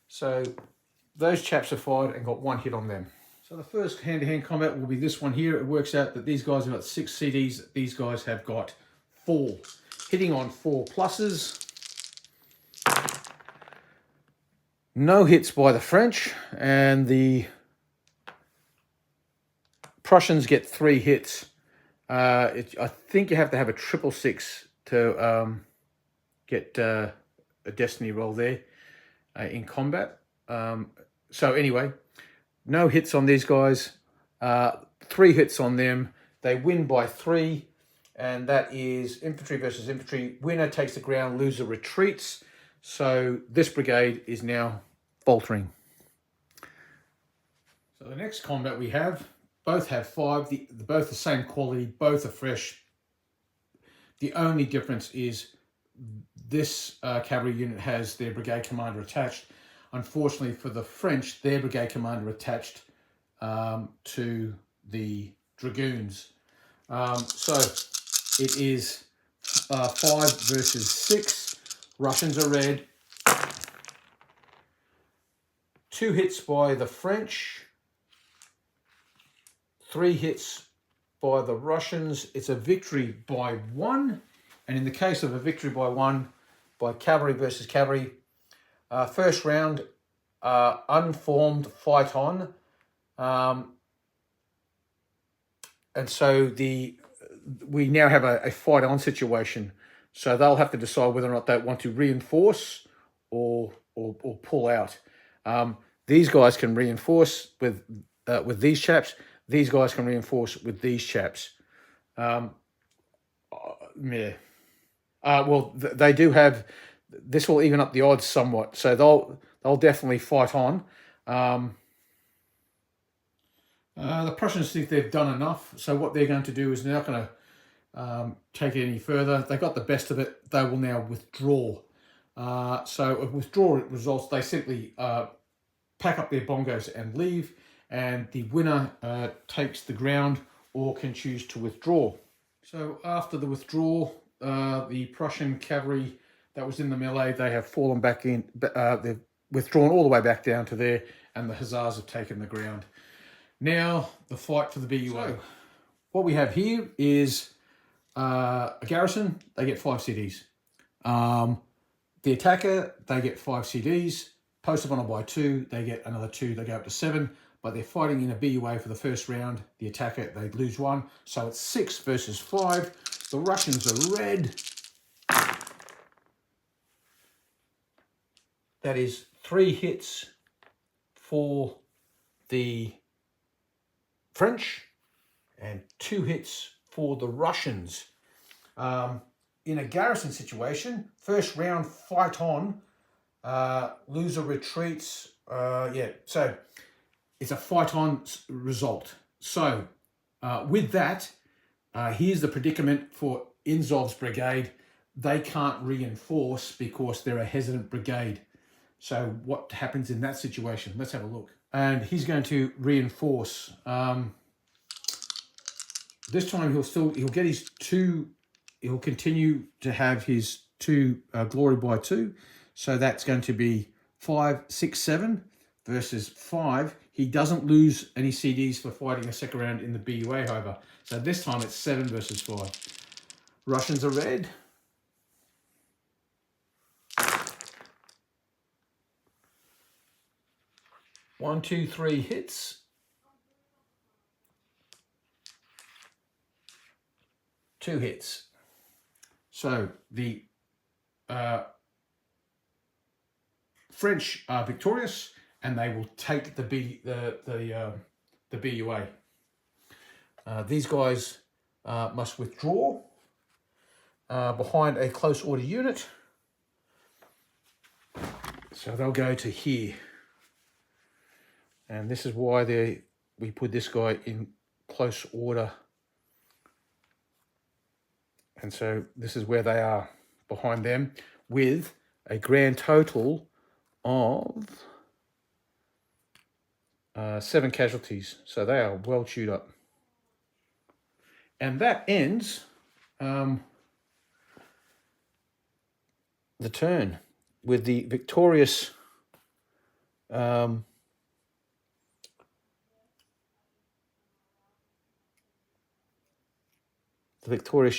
So those chaps are fired and got one hit on them. So the first hand-to-hand combat will be this one here. It works out that these guys have got 6 CDs. These guys have got 4. Hitting on 4 pluses. No hits by the French, and the Prussians get 3 hits. I think you have to have a 666 to get a destiny roll there in combat. So anyway, no hits on these guys. 3 hits on them. They win by 3, and that is infantry versus infantry. Winner takes the ground, loser retreats. So this brigade is now faltering. So the next combat we have, both have 5. Both the same quality, both are fresh. The only difference is this cavalry unit has their brigade commander attached. Unfortunately for the French, their brigade commander attached to the dragoons. So it is 5 versus 6. Russians are red. 2 hits by the French. 3 hits by the Russians. It's a victory by 1. And in the case of a victory by 1, by cavalry versus cavalry, first round, unformed fight on. And so we now have a fight on situation. So they'll have to decide whether or not they want to reinforce or pull out. These guys can reinforce with these chaps. These guys can reinforce with these chaps. Yeah. Well, they do have. This will even up the odds somewhat. So they'll definitely fight on. The Prussians think they've done enough. So what they're going to do is they're not going to take it any further. They got the best of it. They will now withdraw. So a withdrawal results, they simply pack up their bongos and leave, and the winner takes the ground or can choose to withdraw. So after the withdrawal, the Prussian cavalry that was in the melee, they have fallen back in, they've withdrawn all the way back down to there, and the Hussars have taken the ground. Now, the fight for the BUA. So, what we have here is a garrison, they get 5 CDs. The attacker, they get 5 CDs. Post upon by 2, they get another 2, they go up to 7. But they're fighting in a BUA for the first round. The attacker, they lose 1. So it's 6 versus 5. The Russians are red. That is 3 hits for the French and 2 hits for the Russians. In a garrison situation, first round fight on, loser retreats. So it's a fight on result. So with that, here's the predicament for Inzov's brigade. They can't reinforce because they're a hesitant brigade. So what happens in that situation? Let's have a look. And he's going to reinforce. This time he'll get his 2. He'll continue to have his 2 glory by 2. So that's going to be 5, 6, 7 versus 5. He doesn't lose any CDs for fighting a second round in the BUA, however. So this time it's 7 versus 5. Russians are red. One, 2, 3 hits. 2 hits. So the French are victorious, and they will take the BUA. These guys must withdraw behind a close order unit. So they'll go to here. And this is why we put this guy in close order. And so this is where they are, behind them, with a grand total of 7 casualties. So they are well chewed up. And that ends the turn with the victorious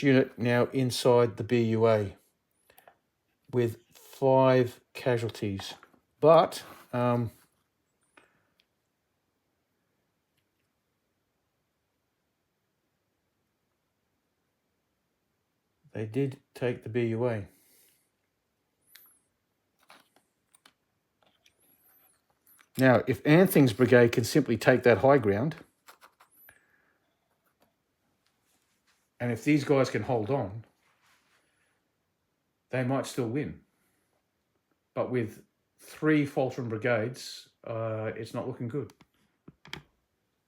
unit now inside the BUA with 5 casualties. But they did take the BUA. Now, if Anthing's brigade can simply take that high ground, and if these guys can hold on, they might still win. But with 3 Faltram brigades, it's not looking good.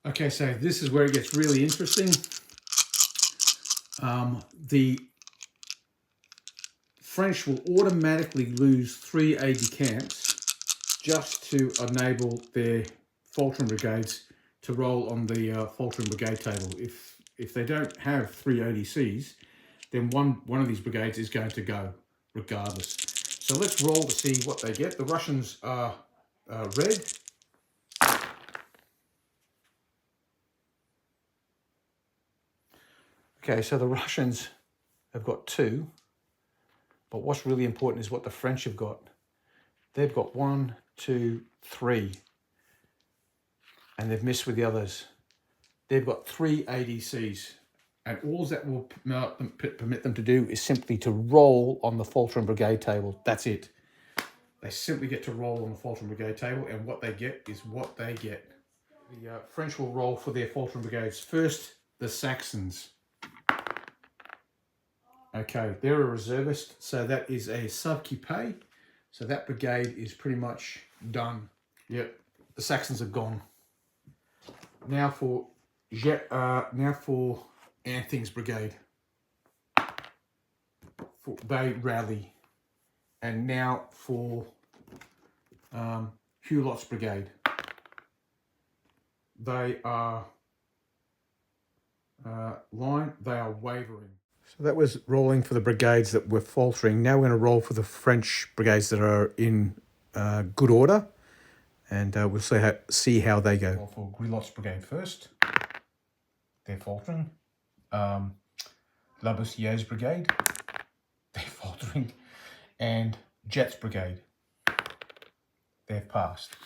Okay, so this is where it gets really interesting. The French will automatically lose 3 aide camps just to enable their Faltram brigades to roll on the Faltram brigade table. If they don't have 3 ADCs, then one of these brigades is going to go regardless. So let's roll to see what they get. The Russians are red. Okay, so the Russians have got 2, but what's really important is what the French have got. They've got 1, 2, 3, and they've missed with the others. They've got 3 ADCs, and all that will permit them to do is simply to roll on the Faltram brigade table. That's it. They simply get to roll on the Faltram brigade table, and what they get is what they get. The French will roll for their Faltram brigades. First, the Saxons. Okay, they're a reservist, so that is a sub-qui-pay. So that brigade is pretty much done. Yep, the Saxons are gone. Now for Anthing's brigade. They rally. And now for Hulot's brigade. They are they are wavering. So that was rolling for the brigades that were faltering. Now we're going to roll for the French brigades that are in good order, and we'll see how they go. Roll for Grilot's brigade first. They're faltering. Labussier's brigade. They're faltering. And Jet's brigade. They've passed.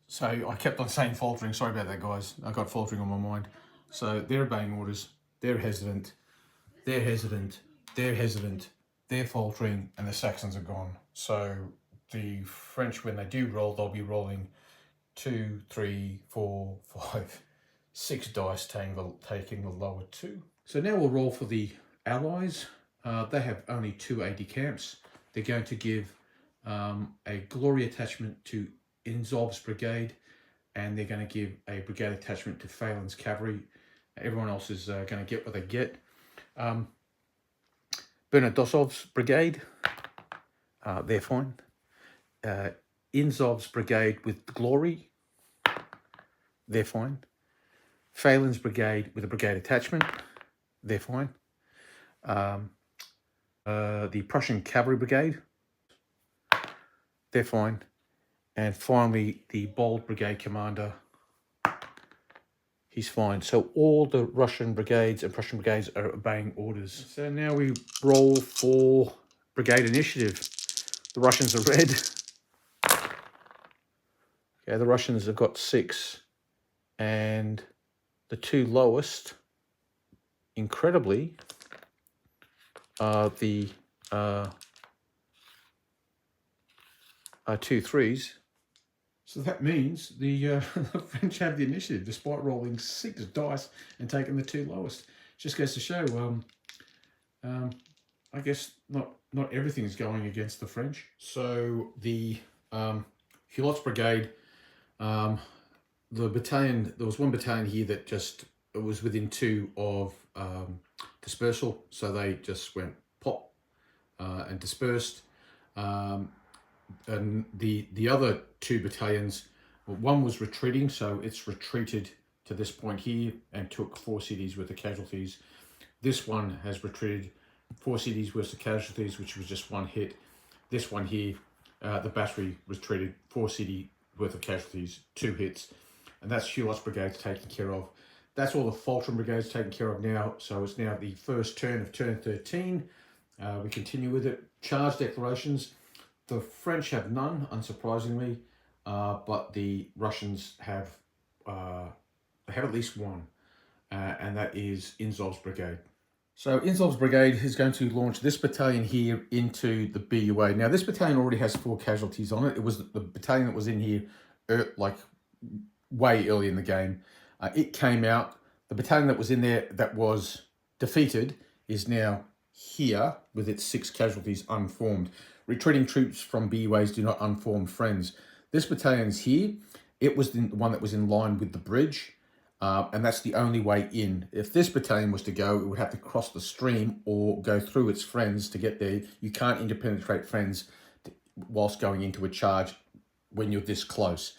So I kept on saying faltering. Sorry about that, guys. I got faltering on my mind. So they're obeying orders. They're hesitant. They're hesitant. They're hesitant. They're faltering, and the Saxons are gone. So the French, when they do roll, they'll be rolling 2, 3, 4, 5, 6 dice, taking the lower 2. So now we'll roll for the Allies. They have only 2 AD camps. They're going to give a glory attachment to Inzov's brigade, and they're going to give a brigade attachment to Phelan's cavalry. Everyone else is going to get what they get. Bernadosov's brigade, they're fine. Inzov's brigade with glory, they're fine. Phelan's brigade with a brigade attachment, they're fine. The Prussian cavalry brigade, they're fine. And finally, the Bold brigade commander, he's fine. So all the Russian brigades and Prussian brigades are obeying orders. So now we roll for brigade initiative. The Russians are red. Okay, the Russians have got 6, and the 2 lowest, incredibly, are the 2 3s. So that means the French have the initiative despite rolling 6 dice and taking the 2 lowest. Just goes to show, I guess not everything is going against the French. So the Hulot's brigade, the battalion, there was one battalion here that just was within 2 of dispersal, so they just went pop and dispersed. and the other two battalions, well, one was retreating, so it's retreated to this point here and took 4 cities worth of casualties. This one has retreated 4 cities worth of casualties, which was just 1 hit. This one here, the battery retreated 4 city worth of casualties, 2 hits, and that's Hulot's brigade taken care of. That's all the Faltram brigades taken care of now. So it's now the first turn of turn 13. We continue with it. Charge declarations. The French have none, unsurprisingly, but the Russians have at least one, and that is Inzov's brigade. So Inzov's brigade is going to launch this battalion here into the BUA. Now this battalion already has 4 casualties on it. It was the battalion that was in here like way early in the game. It came out. The battalion that was in there that was defeated is now here with its 6 casualties unformed. Retreating troops from BUAs do not unform friends. This battalion is here. It was the one that was in line with the bridge, and that's the only way in. If this battalion was to go, it would have to cross the stream or go through its friends to get there. You can't interpenetrate friends whilst going into a charge when you're this close.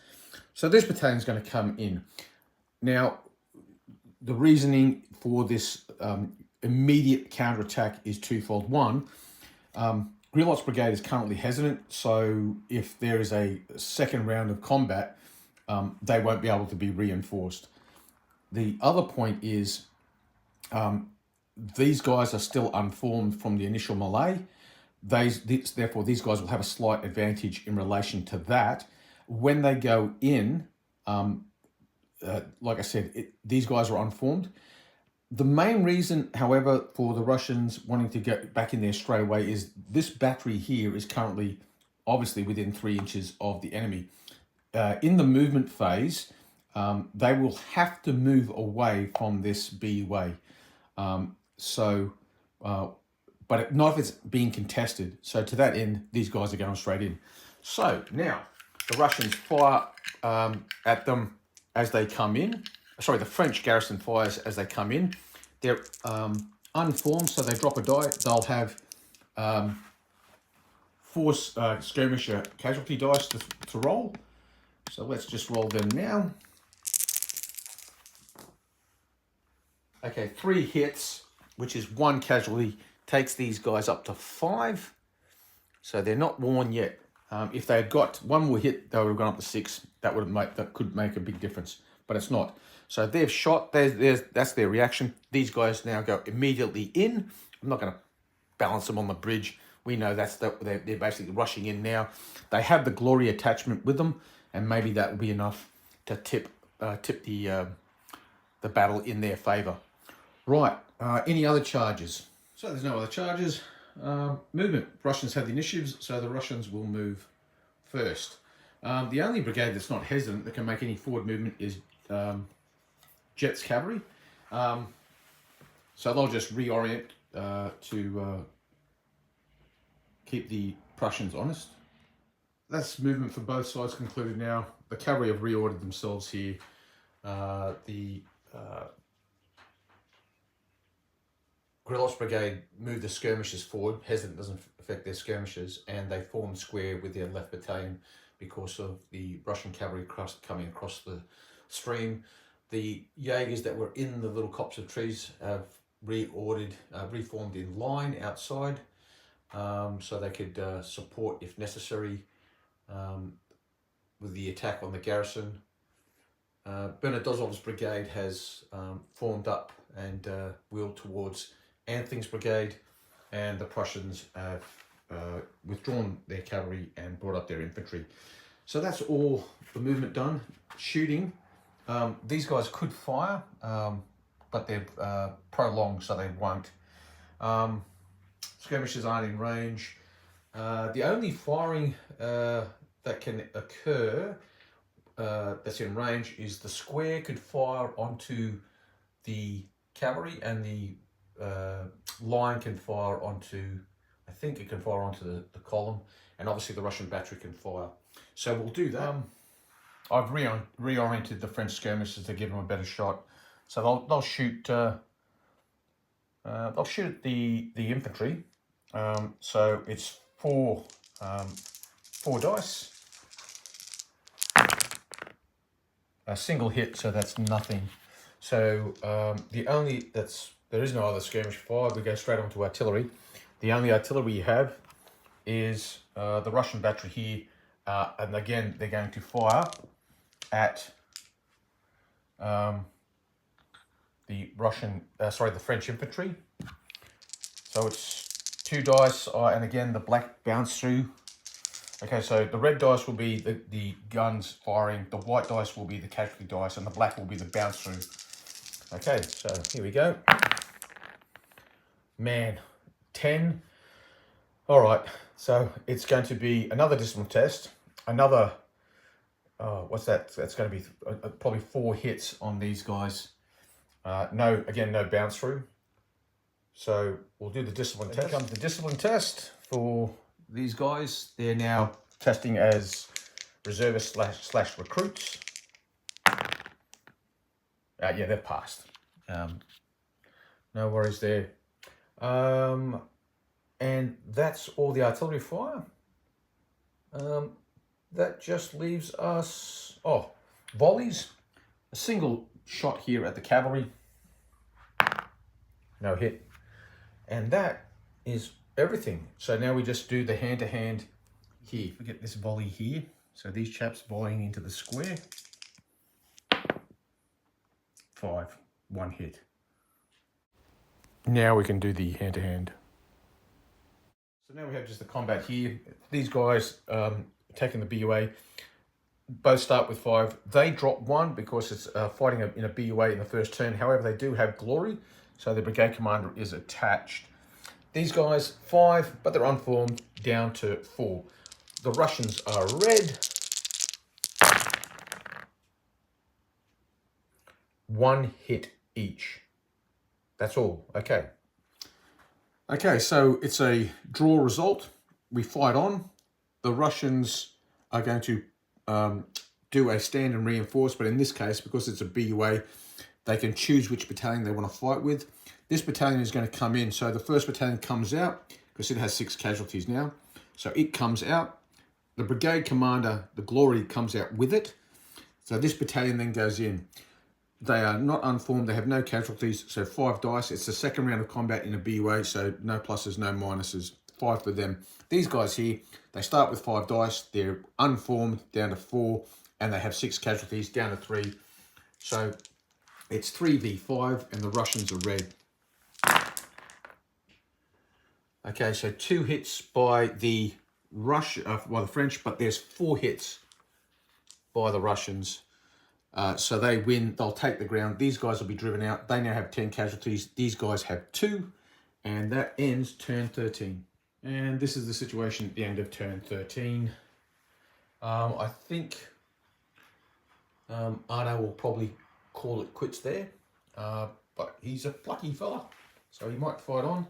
So this battalion is going to come in. Now, the reasoning for this immediate counterattack is twofold. One, Grilot's brigade is currently hesitant, so if there is a second round of combat, they won't be able to be reinforced. The other point is these guys are still unformed from the initial melee. Therefore, these guys will have a slight advantage in relation to that. When they go in, like I said, these guys are unformed. The main reason, however, for the Russians wanting to get back in there straight away is this battery here is currently obviously within 3 inches of the enemy. In the movement phase, they will have to move away from this BUA. But not if it's being contested. So to that end, these guys are going straight in. So now the Russians fire at them as they come in. Sorry, the French garrison fires as they come in. They're unformed, so they drop a die. They'll have 4 skirmisher casualty dice to roll. So let's just roll them now. Okay, 3 hits, which is 1 casualty, takes these guys up to 5. So they're not worn yet. If they had got 1 more hit, they would have gone up to 6. That could make a big difference, but it's not. So they've shot. That's their reaction. These guys now go immediately in. I'm not going to balance them on the bridge. We know they're basically rushing in now. They have the glory attachment with them, and maybe that will be enough to tip the battle in their favour. Right. Any other charges? So there's no other charges. Movement. Russians have the initiatives, so the Russians will move first. The only brigade that's not hesitant that can make any forward movement is Jet's cavalry. So they'll just reorient to keep the Prussians honest. That's movement for both sides concluded now. The cavalry have reordered themselves here. The Grilot's brigade moved the skirmishers forward. Hesitant doesn't affect their skirmishers, and they formed square with their left battalion because of the Russian cavalry coming across the stream. The Jaegers that were in the little copse of trees have reformed in line outside, so they could support if necessary with the attack on the garrison. Bernadozov's brigade has formed up and wheeled towards Anthing's brigade, and the Prussians have withdrawn their cavalry and brought up their infantry. So that's all the movement done. Shooting. These guys could fire, but they're prolonged, so they won't. Skirmishers aren't in range. The only firing that can occur that's in range is the square could fire onto the cavalry, and the line can fire onto, I think it can fire onto the column, and obviously the Russian battery can fire. So we'll do that. I've reoriented the French skirmishers to give them a better shot. So they'll shoot at the infantry. So it's four 4 dice. A single hit, so that's nothing. So there is no other skirmish fire. We go straight on to artillery. The only artillery we have is the Russian battery here, and again they're going to fire at the French infantry. So it's 2 dice, and again the black bounce through. Okay, so the red dice will be the guns firing, the white dice will be the casualty dice, and the black will be the bounce through. Okay, so here we go. Man, 10. All right, so it's going to be another discipline test, another, what's that? That's going to be probably 4 hits on these guys. No bounce through. So we'll do the discipline test. Here comes the discipline test for these guys. They're now testing as reservists slash recruits. Yeah, they've passed. No worries there. And that's all the artillery fire. That just leaves us, volleys. A single shot here at the cavalry. No hit. And that is everything. So now we just do the hand-to-hand here. We get this volley here. So these chaps volleying into the square. 5, 1 hit. Now we can do the hand-to-hand. So now we have just the combat here. These guys taking the BUA, both start with 5. They drop 1 because it's fighting in a BUA in the first turn. However, they do have glory, so the brigade commander is attached. These guys, 5, but they're unformed, down to 4. The Russians are red. 1 hit each. That's all. Okay. Okay, so it's a draw result. We fight on. The Russians are going to do a stand and reinforce, but in this case, because it's a BUA, they can choose which battalion they want to fight with. This battalion is going to come in. So the first battalion comes out, because it has 6 casualties now. So it comes out. The brigade commander, the glory, comes out with it. So this battalion then goes in. They are not unformed. They have no casualties. So 5 dice. It's the second round of combat in a BUA. So no pluses, no minuses. 5 for them. These guys here, they start with 5 dice. They're unformed, down to 4. And they have 6 casualties, down to 3. So it's 3v5, and the Russians are red. Okay, so 2 hits by the French, but there's 4 hits by the Russians. So they win. They'll take the ground. These guys will be driven out. They now have 10 casualties. These guys have 2, and that ends turn 13. And this is the situation at the end of turn 13. I think Arno will probably call it quits there, but he's a plucky fella, so he might fight on.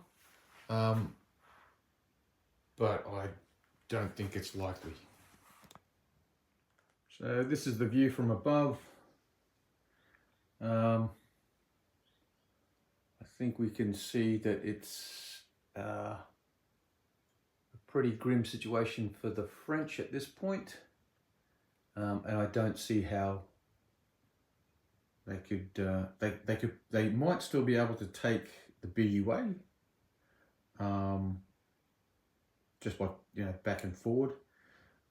But I don't think it's likely. So this is the view from above. I think we can see that it's a pretty grim situation for the French at this point. And I don't see how they could, they might still be able to take the BUA, just by, back and forward.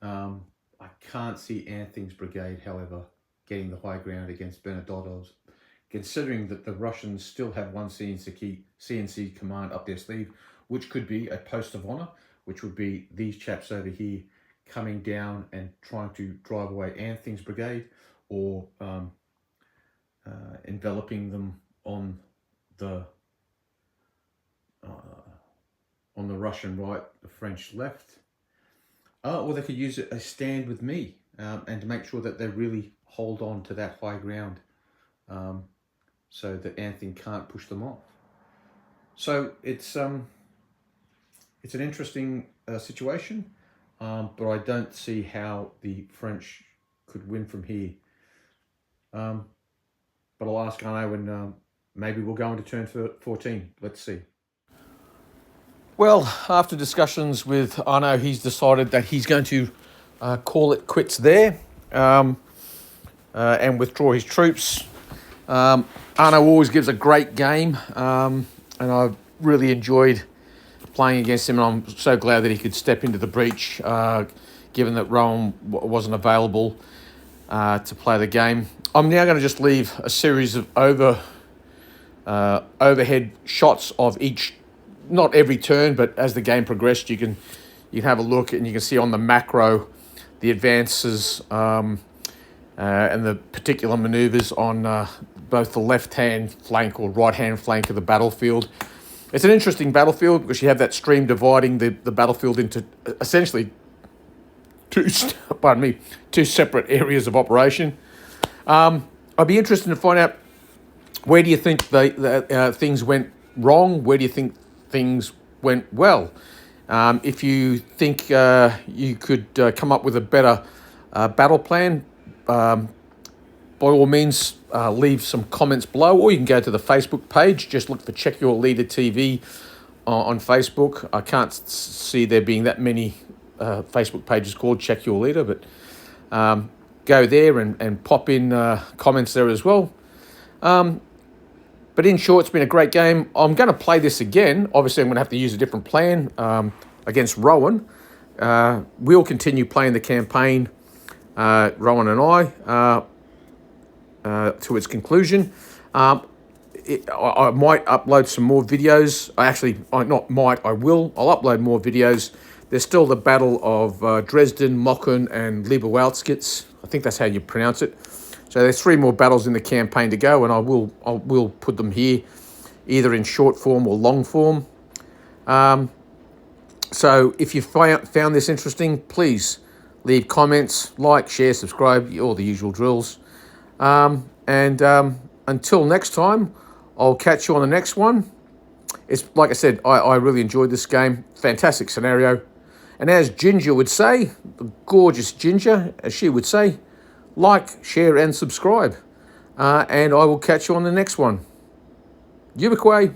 I can't see Anthing's brigade, however, getting the high ground against Bernadotto's, considering that the Russians still have 1 CNC command up their sleeve, which could be a post of honor, which would be these chaps over here coming down and trying to drive away Anthing's brigade, or enveloping them on the Russian right, the French left. Or they could use a stand with me, and to make sure that they really hold on to that high ground, so that Anthing can't push them off. So it's an interesting situation, but I don't see how the French could win from here. But I'll ask Arno, and maybe we'll go into turn 14. Let's see. Well, after discussions with Arno, he's decided that he's going to call it quits there and withdraw his troops. Arno always gives a great game, and I really enjoyed playing against him, and I'm so glad that he could step into the breach, given that Rowan wasn't available to play the game. I'm now going to just leave a series of overhead shots of each, not every turn, but as the game progressed, you can have a look and you can see on the macro the advances and the particular maneuvers on both the left-hand flank or right-hand flank of the battlefield. It's an interesting battlefield because you have that stream dividing the battlefield into essentially two separate areas of operation. I'd be interested to find out, where do you think things went wrong? Where do you think things went well? If you think you could come up with a better battle plan, by all means, leave some comments below, or you can go to the Facebook page. Just look for Check Your Leader TV on Facebook. I can't see there being that many Facebook pages called Check Your Leader, but go there and pop in comments there as well. But in short, it's been a great game. I'm going to play this again. Obviously, I'm going to have to use a different plan against Rowan. We'll continue playing the campaign, Rowan and I, to its conclusion. I might upload some more videos. I will. I'll upload more videos. There's still the Battle of Dresden, Mockern, and Liebewaldskitz. I think that's how you pronounce it. So there's 3 more battles in the campaign to go, and I will put them here, either in short form or long form. So if you found this interesting, please leave comments, like, share, subscribe, all the usual drills. Until next time, I'll catch you on the next one. It's like I said, I really enjoyed this game. Fantastic scenario. And as Ginger would say, the gorgeous Ginger, as she would say, like, share, and subscribe. And I will catch you on the next one. Ubiquay.